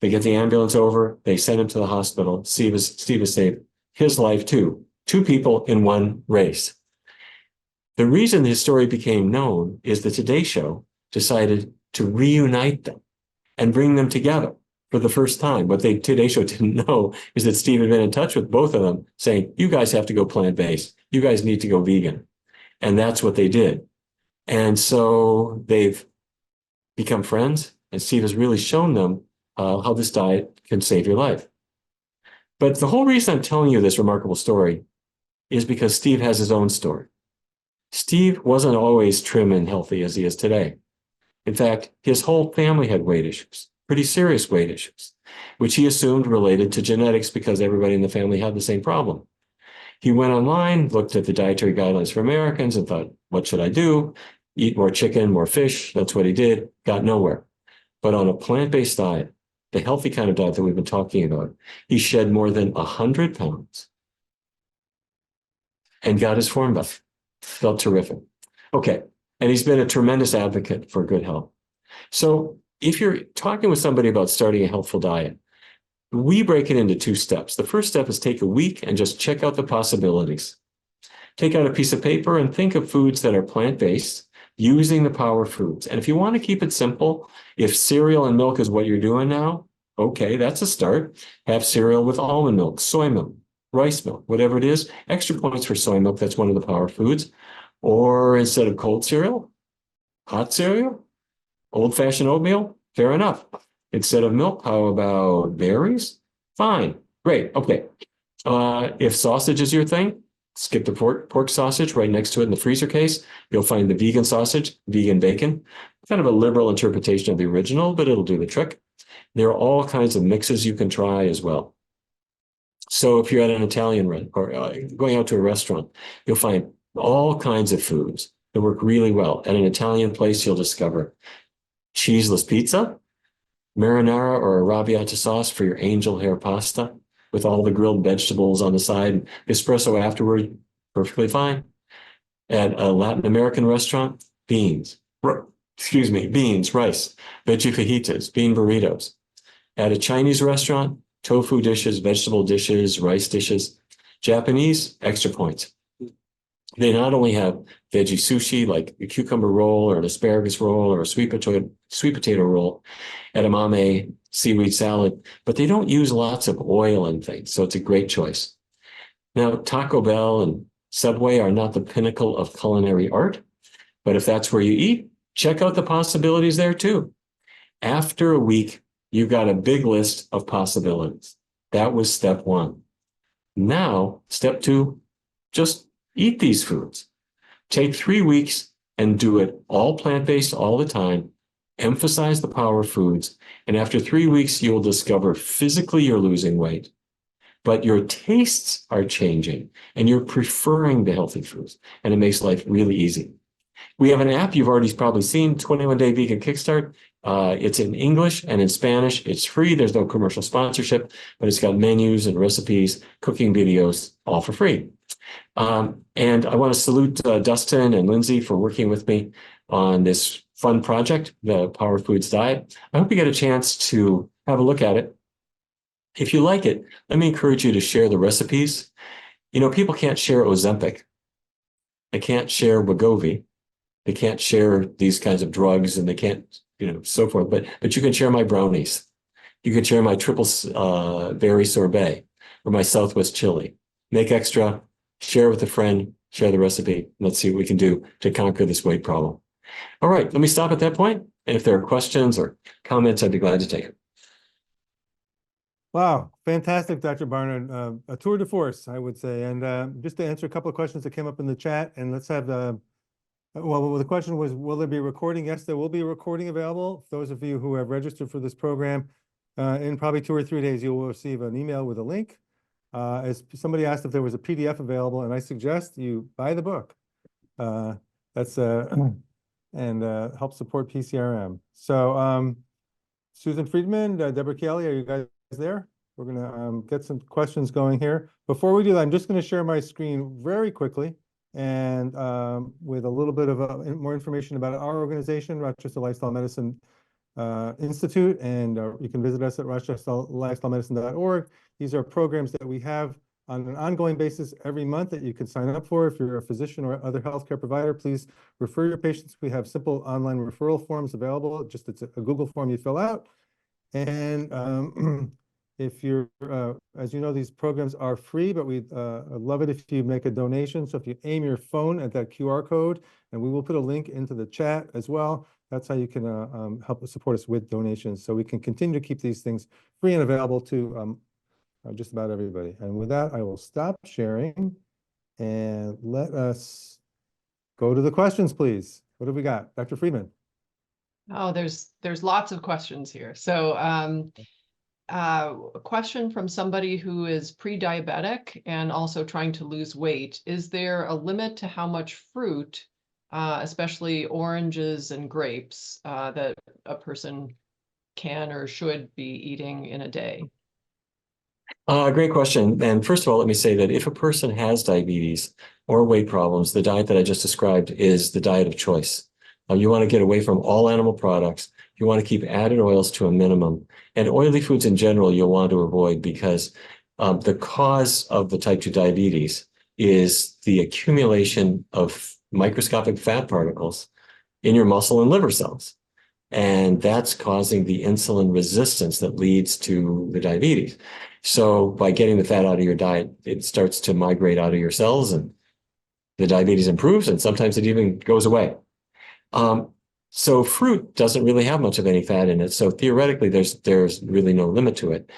They get the ambulance over, they send him to the hospital. Steve is saved his life too. Two people in one race. The reason his story became known is the Today Show decided to reunite them and bring them together for the first time. What the Today Show didn't know is that Steve had been in touch with both of them saying, you guys have to go plant-based. You guys need to go vegan. And that's what they did. And so they've become friends, and Steve has really shown them how this diet can save your life. But the whole reason I'm telling you this remarkable story is because Steve has his own story. Steve wasn't always trim and healthy as he is today. In fact, his whole family had weight issues, pretty serious weight issues, which he assumed related to genetics because everybody in the family had the same problem. He went online, looked at the dietary guidelines for Americans and thought, what should I do? Eat more chicken, more fish. That's what he did, got nowhere. But on a plant-based diet, the healthy kind of diet that we've been talking about, he shed more than 100 pounds and got his form back. Felt terrific. Okay. And he's been a tremendous advocate for good health. So if you're talking with somebody about starting a healthful diet, we break it into two steps. The first step is take a week and just check out the possibilities. Take out a piece of paper and think of foods that are plant-based using the power foods. And if you want to keep it simple, if cereal and milk is what you're doing now, okay, that's a start. Have cereal with almond milk, soy milk, rice milk, whatever it is. Extra points for soy milk. That's one of the power foods. Or instead of cold cereal, hot cereal, old-fashioned oatmeal, fair enough. Instead of milk, how about berries? Fine, great, okay. If sausage is your thing, skip the pork sausage. Right next to it in the freezer case, you'll find the vegan sausage, vegan bacon. Kind of a liberal interpretation of the original, but it'll do the trick. There are all kinds of mixes you can try as well. So if you're at an Italian or going out to a restaurant, you'll find all kinds of foods that work really well. At an Italian place, you'll discover cheeseless pizza, marinara or arrabbiata sauce for your angel hair pasta with all the grilled vegetables on the side, espresso afterward, perfectly fine. At a Latin American restaurant, beans, rice, veggie fajitas, bean burritos. At a Chinese restaurant, tofu dishes, vegetable dishes, rice dishes. Japanese, extra points. They not only have veggie sushi, like a cucumber roll or an asparagus roll or a sweet potato roll, edamame, seaweed salad, but they don't use lots of oil and things, so it's a great choice. Now, Taco Bell and Subway are not the pinnacle of culinary art, but if that's where you eat, check out the possibilities there too. After a week, you've got a big list of possibilities. That was step one. Now, step two, just eat these foods. Take 3 weeks and do it all plant-based all the time. Emphasize the power of foods. And after 3 weeks, you'll discover physically you're losing weight, but your tastes are changing and you're preferring the healthy foods. And it makes life really easy. We have an app you've already probably seen, 21 Day Vegan Kickstart. It's in English and in Spanish. It's free. There's no commercial sponsorship, but it's got menus and recipes, cooking videos, all for free. And I want to salute Dustin and Lindsay for working with me on this fun project, the Power Foods Diet. I hope you get a chance to have a look at it. If you like it, let me encourage you to share the recipes. You know, people can't share Ozempic. They can't share Wegovy. They can't share these kinds of drugs, and they can't, so forth. But you can share my brownies. You can share my triple berry sorbet or my Southwest chili. Make extra, share with a friend, share the recipe. Let's see what we can do to conquer this weight problem. All right, let me stop at that point. And if there are questions or comments, I'd be glad to take them. Wow, fantastic, Dr. Barnard. A tour de force, I would say. And just to answer a couple of questions that came up in the chat, and let's have the question was, will there be a recording? Yes, there will be a recording available. Those of you who have registered for this program, in probably 2 or 3 days, you will receive an email with a link. As somebody asked if there was a PDF available, and I suggest you buy the book. That's and help support PCRM. So Susan Friedman, Deborah Kelly, are you guys there? We're gonna get some questions going here. Before we do that, I'm just gonna share my screen very quickly and with a little bit of more information about our organization, Rochester Lifestyle Medicine Institute, and you can visit us at rochesterlifestylemedicine.org. These are programs that we have on an ongoing basis every month that you can sign up for. If you're a physician or other healthcare provider, please refer your patients. We have simple online referral forms available. It's a Google form you fill out. And if you're, as you know, these programs are free, but we'd love it if you make a donation. So if you aim your phone at that QR code, and we will put a link into the chat as well, that's how you can help support us with donations, so we can continue to keep these things free and available to just about everybody. And with that, I will stop sharing and let us go to the questions, please. What have we got? Dr. Friedman. Oh, there's lots of questions here. So a question from somebody who is pre-diabetic and also trying to lose weight. Is there a limit to how much fruit, especially oranges and grapes, that a person can or should be eating in a day? Great question. And first of all, let me say that if a person has diabetes or weight problems, the diet that I just described is the diet of choice. You want to get away from all animal products. You want to keep added oils to a minimum. And oily foods in general, you'll want to avoid because the cause of the type 2 diabetes is the accumulation of microscopic fat particles in your muscle and liver cells. And that's causing the insulin resistance that leads to the diabetes. So by getting the fat out of your diet, it starts to migrate out of your cells and the diabetes improves, and sometimes it even goes away. So fruit doesn't really have much of any fat in it. So theoretically, there's really no limit to it.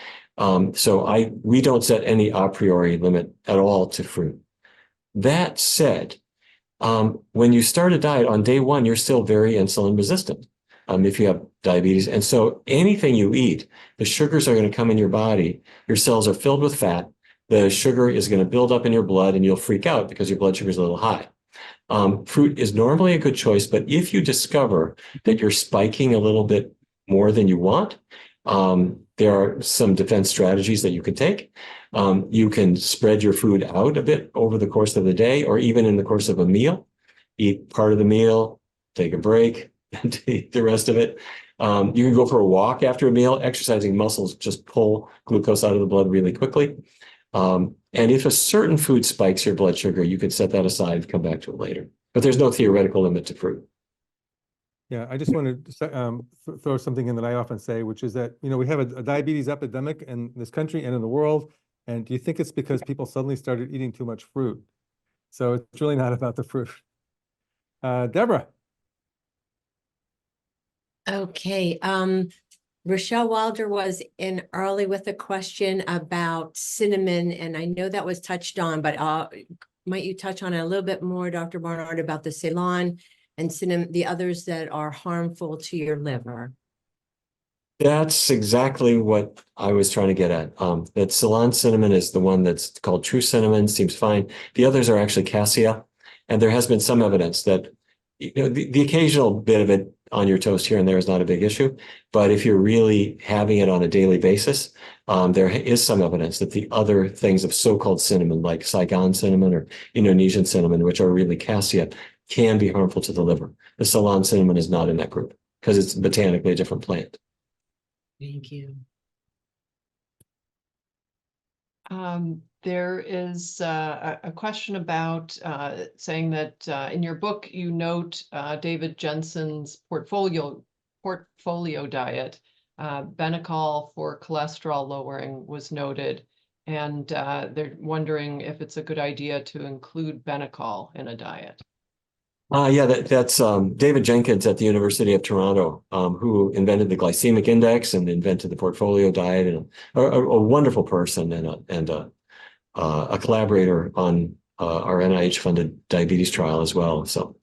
So we don't set any a priori limit at all to fruit. That said, when you start a diet on day one, you're still very insulin resistant. If you have diabetes. And so anything you eat, the sugars are going to come in your body. Your cells are filled with fat. The sugar is going to build up in your blood and you'll freak out because your blood sugar is a little high. Fruit is normally a good choice, but if you discover that you're spiking a little bit more than you want, there are some defense strategies that you can take. You can spread your food out a bit over the course of the day, or even in the course of a meal. Eat part of the meal, take a break, and eat the rest of it. You can go for a walk after a meal. Exercising muscles just pull glucose out of the blood really quickly. And if a certain food spikes your blood sugar, you could set that aside and come back to it later. But there's no theoretical limit to fruit. Yeah, I just want to throw something in that I often say, which is that, we have a diabetes epidemic in this country and in the world. And do you think it's because people suddenly started eating too much fruit? So it's really not about the fruit. Deborah. Okay. Rochelle Wilder was in early with a question about cinnamon, and I know that was touched on, but might you touch on it a little bit more, Dr. Barnard, about the Ceylon and cinnamon, the others that are harmful to your liver? That's exactly what I was trying to get at. That Ceylon cinnamon is the one that's called true cinnamon, seems fine. The others are actually cassia. And there has been some evidence that the occasional bit of it on your toast here and there is not a big issue. But if you're really having it on a daily basis, there is some evidence that the other things of so-called cinnamon, like Saigon cinnamon or Indonesian cinnamon, which are really cassia, can be harmful to the liver. The Ceylon cinnamon is not in that group because it's botanically a different plant. Thank you. There is a question about saying that in your book you note David Jensen's portfolio diet. Benecol for cholesterol lowering was noted, and they're wondering if it's a good idea to include Benecol in a diet. Yeah, that's David Jenkins at the University of Toronto, who invented the glycemic index and invented the portfolio diet, and a wonderful person and a collaborator on our NIH-funded diabetes trial as well. So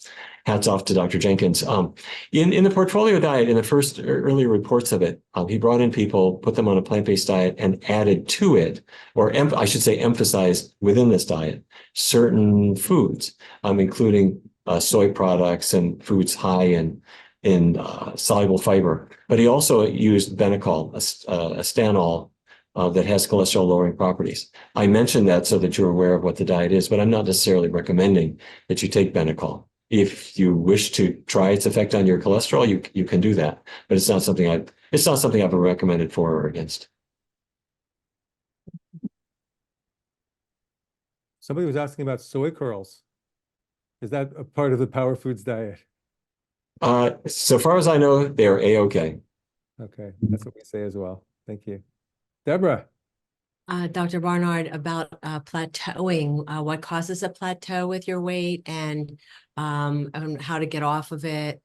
hats off to Dr. Jenkins. In the portfolio diet, in the first early reports of it, he brought in people, put them on a plant-based diet, and added to it, or I should say emphasized within this diet, certain foods, including soy products and foods high in soluble fiber. But he also used Benecol, a stanol that has cholesterol lowering properties. I mentioned that so that you're aware of what the diet is, but I'm not necessarily recommending that you take Benecol. If you wish to try its effect on your cholesterol, you can do that, but it's not something I've recommended for or against. Somebody was asking about soy curls. Is that a part of the Power Foods diet? So far as I know, they are A-OK. Okay, that's what we say as well. Thank you. Deborah. Dr. Barnard, about plateauing, what causes a plateau with your weight and how to get off of it.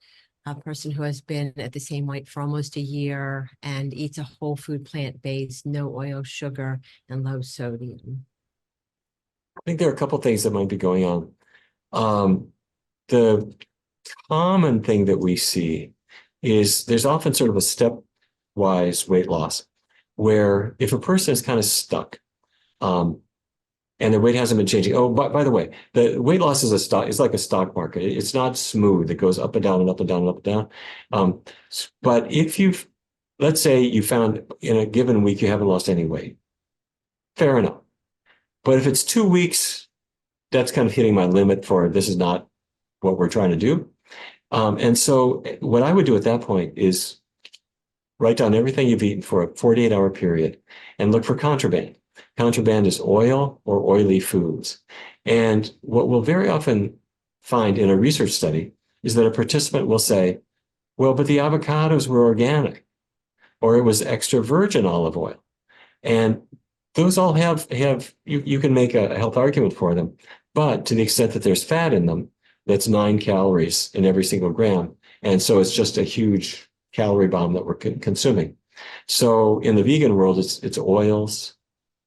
A person who has been at the same weight for almost a year and eats a whole food plant-based, no oil, sugar, and low sodium. I think there are a couple of things that might be going on. The common thing that we see is there's often sort of a stepwise weight loss where if a person is kind of stuck and their weight hasn't been changing. Oh, by the way, the weight loss is is like a stock market. It's not smooth. It goes up and down and up and down and up and down. But if let's say you found in a given week you haven't lost any weight, fair enough. But if it's 2 weeks, that's kind of hitting my limit for this is not what we're trying to do. And so what I would do at that point is write down everything you've eaten for a 48-hour period and look for contraband. Contraband is oil or oily foods. And what we'll very often find in a research study is that a participant will say, well, but the avocados were organic, or it was extra virgin olive oil. And those all have you can make a health argument for them. But to the extent that there's fat in them, that's 9 calories in every single gram. And so it's just a huge calorie bomb that we're consuming. So in the vegan world, it's oils,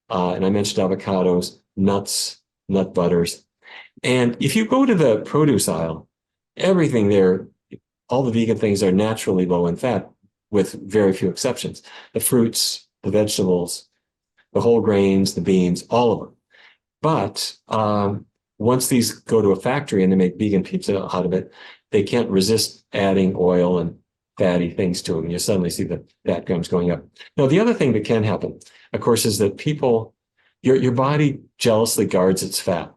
and I mentioned avocados, nuts, nut butters. And if you go to the produce aisle, everything there, all the vegan things are naturally low in fat, with very few exceptions. The fruits, the vegetables, the whole grains, the beans, all of them. But once these go to a factory and they make vegan pizza out of it, they can't resist adding oil and fatty things to them. You suddenly see the fat grams going up. Now, the other thing that can happen, of course, is that your body jealously guards its fat.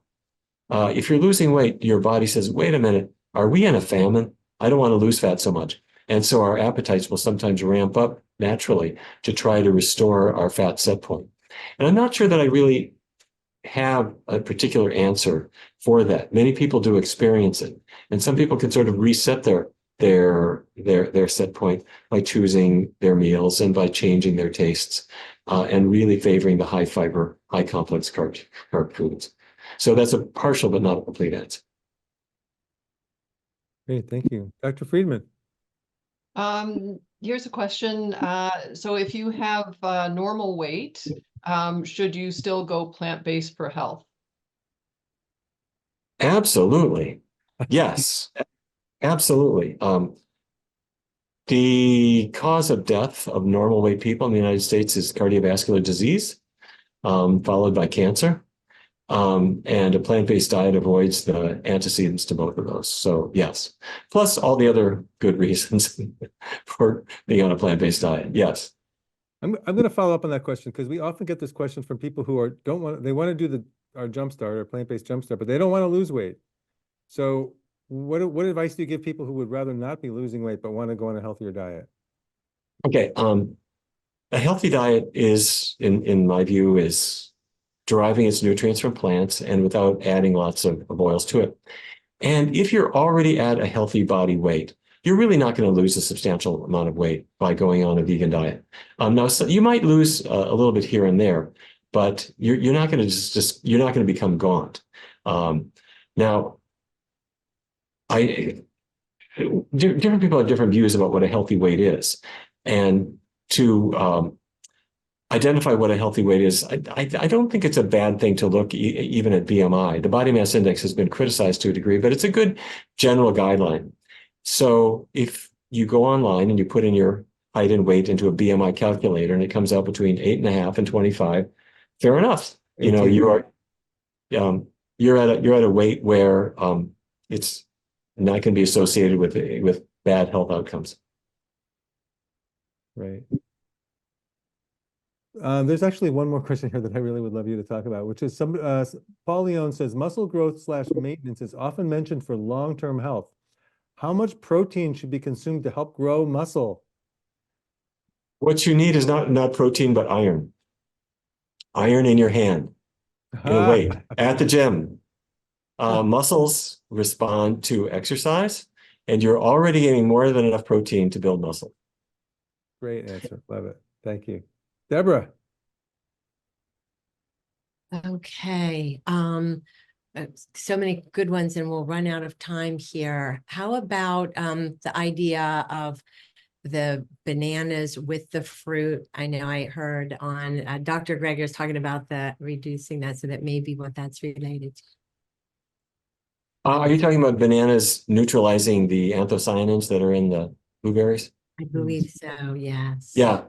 If you're losing weight, your body says, wait a minute, are we in a famine? I don't want to lose fat so much. And so our appetites will sometimes ramp up naturally to try to restore our fat set point. And I'm not sure that I really have a particular answer for that. Many people do experience it. And some people can sort of reset their set point by choosing their meals and by changing their tastes and really favoring the high fiber, high complex carb foods. So that's a partial but not a complete answer. Great, thank you. Dr. Friedman. Here's a question. So if you have normal weight, should you still go plant-based for health? Absolutely. Yes, absolutely. The cause of death of normal weight people in the United States is cardiovascular disease, followed by cancer. And a plant-based diet avoids the antecedents to both of those. So yes, plus all the other good reasons for being on a plant-based diet. Yes. I'm going to follow up on that question because we often get this question from people who they want to do our jumpstart or plant-based jumpstart, but they don't want to lose weight. So what advice do you give people who would rather not be losing weight but want to go on a healthier diet? Okay. A healthy diet is, in my view, is deriving its nutrients from plants and without adding lots of oils to it. And if you're already at a healthy body weight, you're really not going to lose a substantial amount of weight by going on a vegan diet. Now, so you might lose a little bit here and there, but you're not going to you're not going to become gaunt. Now, different people have different views about what a healthy weight is, and to identify what a healthy weight is, I don't think it's a bad thing to look even at BMI. The body mass index has been criticized to a degree, but it's a good general guideline. So if you go online and you put in your height and weight into a BMI calculator and it comes out between 8.5 and 25, fair enough. You know, you're at a weight where it's not going to be associated with bad health outcomes. Right. There's actually one more question here that I really would love you to talk about, which is Paul Leon says muscle growth / maintenance is often mentioned for long-term health. How much protein should be consumed to help grow muscle? What you need is not protein, but iron. Iron in your hand, in a weight, at the gym. Muscles respond to exercise, and you're already getting more than enough protein to build muscle. Great answer. Love it. Thank you. Deborah. Okay. So many good ones, and we'll run out of time here. How about the idea of the bananas with the fruit? I know I heard on Dr. Greger's talking about the reducing that, so that may be what that's related to. Are you talking about bananas neutralizing the anthocyanins that are in the blueberries? I believe so, yes. Yeah,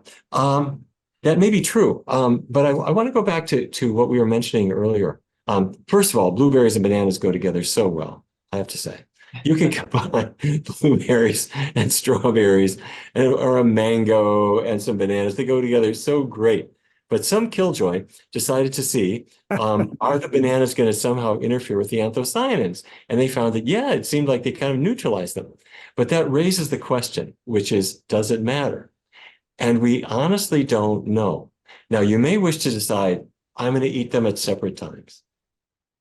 that may be true. But I want to go back to what we were mentioning earlier. First of all, blueberries and bananas go together so well, I have to say. You can combine blueberries and strawberries or a mango and some bananas. They go together so great. But some killjoy decided to see, are the bananas going to somehow interfere with the anthocyanins? And they found that, yeah, it seemed like they kind of neutralized them. But that raises the question, which is, does it matter? And we honestly don't know. Now, you may wish to decide, I'm going to eat them at separate times.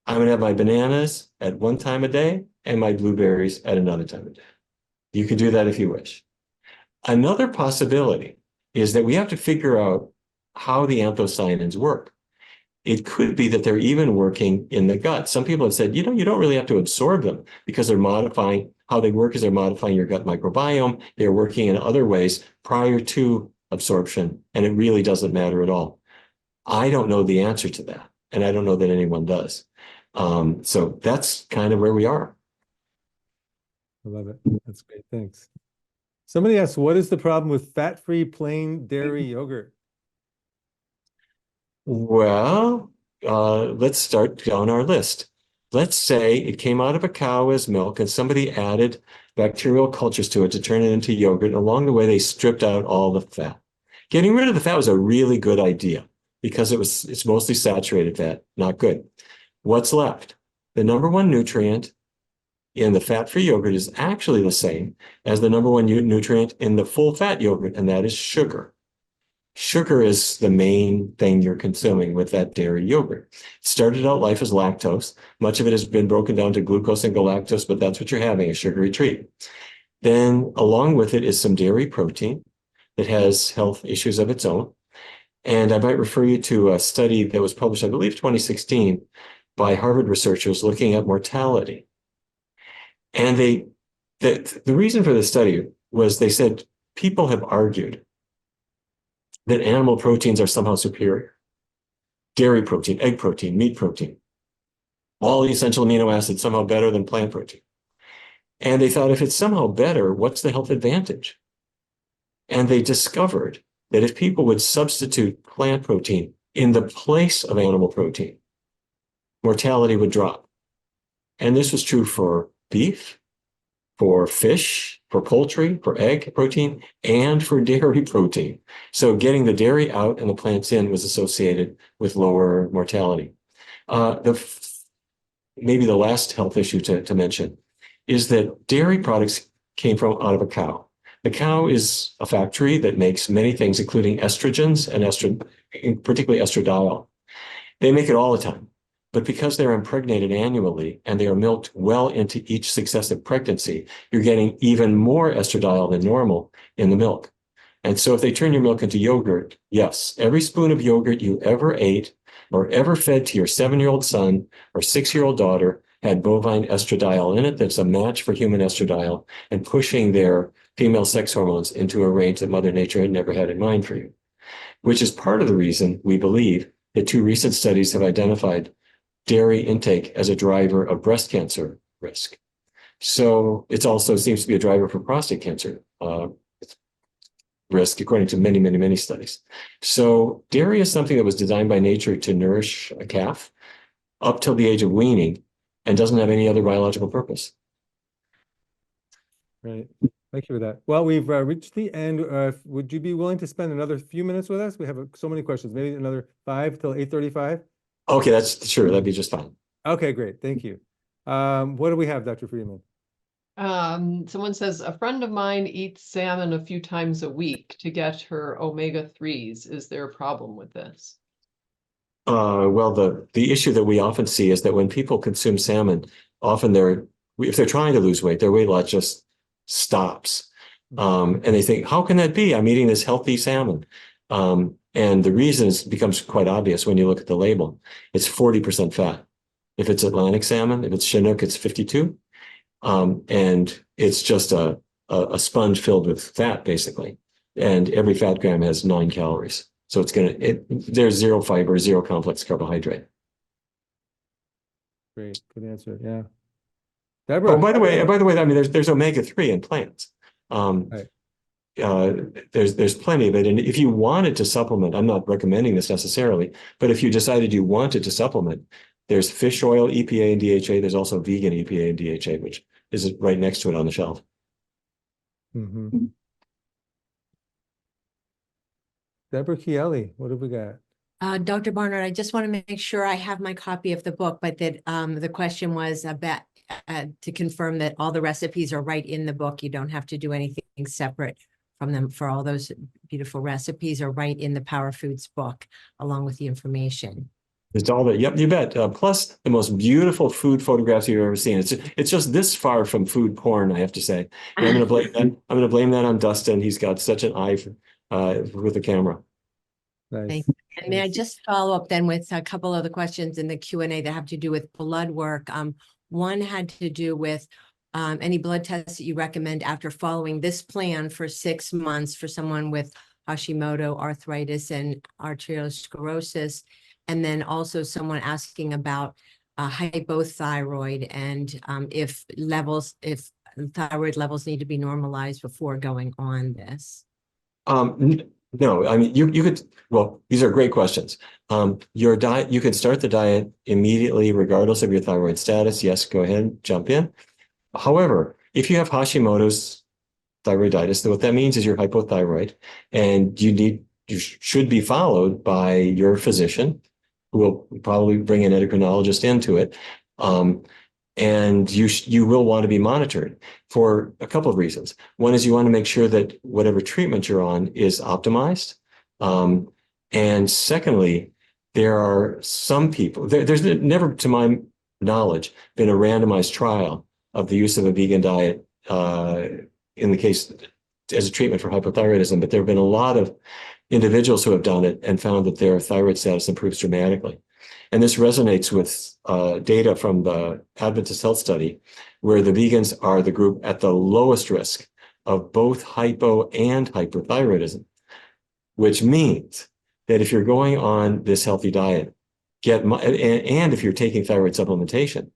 I'm going to have my bananas at one time a day and my blueberries at another time a day. You can do that if you wish. Another possibility is that we have to figure out how the anthocyanins work. It could be that they're even working in the gut. Some people have said, you don't really have to absorb them because they're modifying, how they work is they're modifying your gut microbiome. They're working in other ways prior to absorption, and it really doesn't matter at all. I don't know the answer to that, and I don't know that anyone does. So that's kind of where we are. I love it. That's great. Thanks. Somebody asked, what is the problem with fat-free plain dairy yogurt? Well, let's start down our list. Let's say it came out of a cow as milk and somebody added bacterial cultures to it to turn it into yogurt. And along the way, they stripped out all the fat. Getting rid of the fat was a really good idea because it's mostly saturated fat, not good. What's left? The number one nutrient in the fat-free yogurt is actually the same as the number one nutrient in the full-fat yogurt, and that is sugar. Sugar is the main thing you're consuming with that dairy yogurt. It started out life as lactose. Much of it has been broken down to glucose and galactose, but that's what you're having, a sugary treat. Then along with it is some dairy protein that has health issues of its own. And I might refer you to a study that was published, I believe, 2016 by Harvard researchers looking at mortality. And the reason for the study was they said people have argued that animal proteins are somehow superior. Dairy protein, egg protein, meat protein, all the essential amino acids somehow better than plant protein. And they thought if it's somehow better, what's the health advantage? And they discovered that if people would substitute plant protein in the place of animal protein, mortality would drop. And this was true for beef, for fish, for poultry, for egg protein, and for dairy protein. So getting the dairy out and the plants in was associated with lower mortality. Maybe the last health issue to mention is that dairy products came from out of a cow. The cow is a factory that makes many things, including estrogens and particularly estradiol. They make it all the time. But because they're impregnated annually and they are milked well into each successive pregnancy, you're getting even more estradiol than normal in the milk. And so if they turn your milk into yogurt, yes, every spoon of yogurt you ever ate or ever fed to your 7-year-old son or 6-year-old daughter had bovine estradiol in it that's a match for human estradiol and pushing their female sex hormones into a range that Mother Nature had never had in mind for you, which is part of the reason we believe that 2 recent studies have identified dairy intake as a driver of breast cancer risk. So it also seems to be a driver for prostate cancer risk, according to many, many, many studies. So dairy is something that was designed by nature to nourish a calf up till the age of weaning and doesn't have any other biological purpose. Right. Thank you for that. Well, we've reached the end. Would you be willing to spend another few minutes with us? We have so many questions, maybe another 5 till 8:35. Okay, that's sure. That'd be just fine. Okay, great. Thank you. What do we have, Dr. Friedman? Someone says, a friend of mine eats salmon a few times a week to get her omega-3s. Is there a problem with this? Well, the issue that we often see is that when people consume salmon, often if they're trying to lose weight, their weight loss just stops. And they think, how can that be? I'm eating this healthy salmon. And the reason becomes quite obvious when you look at the label. It's 40% fat. If it's Atlantic salmon, if it's Chinook, it's 52. And it's just a sponge filled with fat, basically. And every fat gram has 9 calories. So there's 0 fiber, 0 complex carbohydrate. Great, good answer. Yeah. Deborah. Oh, by the way, I mean, there's omega-3 in plants. Right. There's plenty of it. And if you wanted to supplement, I'm not recommending this necessarily, but if you decided you wanted to supplement, there's fish oil, EPA and DHA. There's also vegan EPA and DHA, which is right next to it on the shelf. Mm-hmm. Deborah Chieli, what have we got? Dr. Barnard, I just want to make sure I have my copy of the book, but that the question was about to confirm that all the recipes are right in the book. You don't have to do anything separate from them, for all those beautiful recipes are right in the Power Foods book, along with the information. It's all that. Yep, you bet. Plus the most beautiful food photographs you've ever seen. It's just this far from food porn, I have to say. And I'm going to blame that on Dustin. He's got such an eye with the camera. Nice. Thank you. And may I just follow up then with a couple of the questions in the Q&A that have to do with blood work. One had to do with any blood tests that you recommend after following this plan for 6 months for someone with Hashimoto, arthritis, and arteriosclerosis. And then also someone asking about hypothyroid and if thyroid levels need to be normalized before going on this. No, I mean, you could, well, these are great questions. Your diet, you can start the diet immediately, regardless of your thyroid status. Yes, go ahead, jump in. However, if you have Hashimoto's thyroiditis, then what that means is you're hypothyroid, and you should be followed by your physician, who will probably bring an endocrinologist into it. And you will want to be monitored for a couple of reasons. One is you want to make sure that whatever treatment you're on is optimized. And secondly, there are some people, there's never, to my knowledge, been a randomized trial of the use of a vegan diet in the case as a treatment for hypothyroidism, but there have been a lot of individuals who have done it and found that their thyroid status improves dramatically. And this resonates with data from the Adventist Health Study, where the vegans are the group at the lowest risk of both hypo and hyperthyroidism, which means that if you're going on this healthy diet, and if you're taking thyroid supplementation,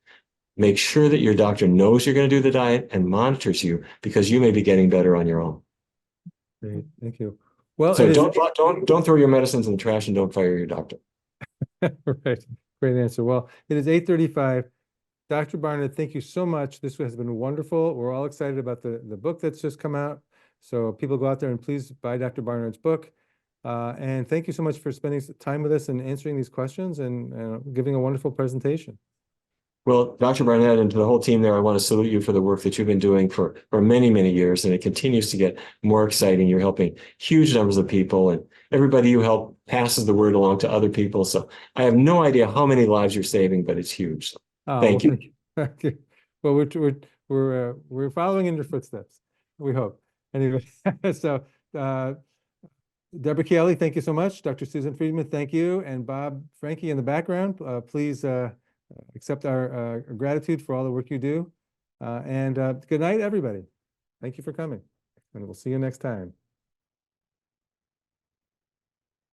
make sure that your doctor knows you're going to do the diet and monitors you, because you may be getting better on your own. Great, thank you. Well, so don't throw your medicines in the trash, and don't fire your doctor. Right, great answer. Well, it is 8:35. Dr. Barnard, thank you so much. This has been wonderful. We're all excited about the book that's just come out. So people go out there and please buy Dr. Barnard's book. And thank you so much for spending time with us and answering these questions and giving a wonderful presentation. Well, Dr. Barnett and to the whole team there, I want to salute you for the work that you've been doing for many, many years, and it continues to get more exciting. You're helping huge numbers of people, and everybody you help passes the word along to other people. So I have no idea how many lives you're saving, but it's huge. So thank you. Thank you. Well, we're following in your footsteps, we hope. Anyway, so Deborah Kelly, thank you so much. Dr. Susan Friedman, thank you. And Bob Frankie in the background, please accept our gratitude for all the work you do. And good night, everybody. Thank you for coming. And we'll see you next time.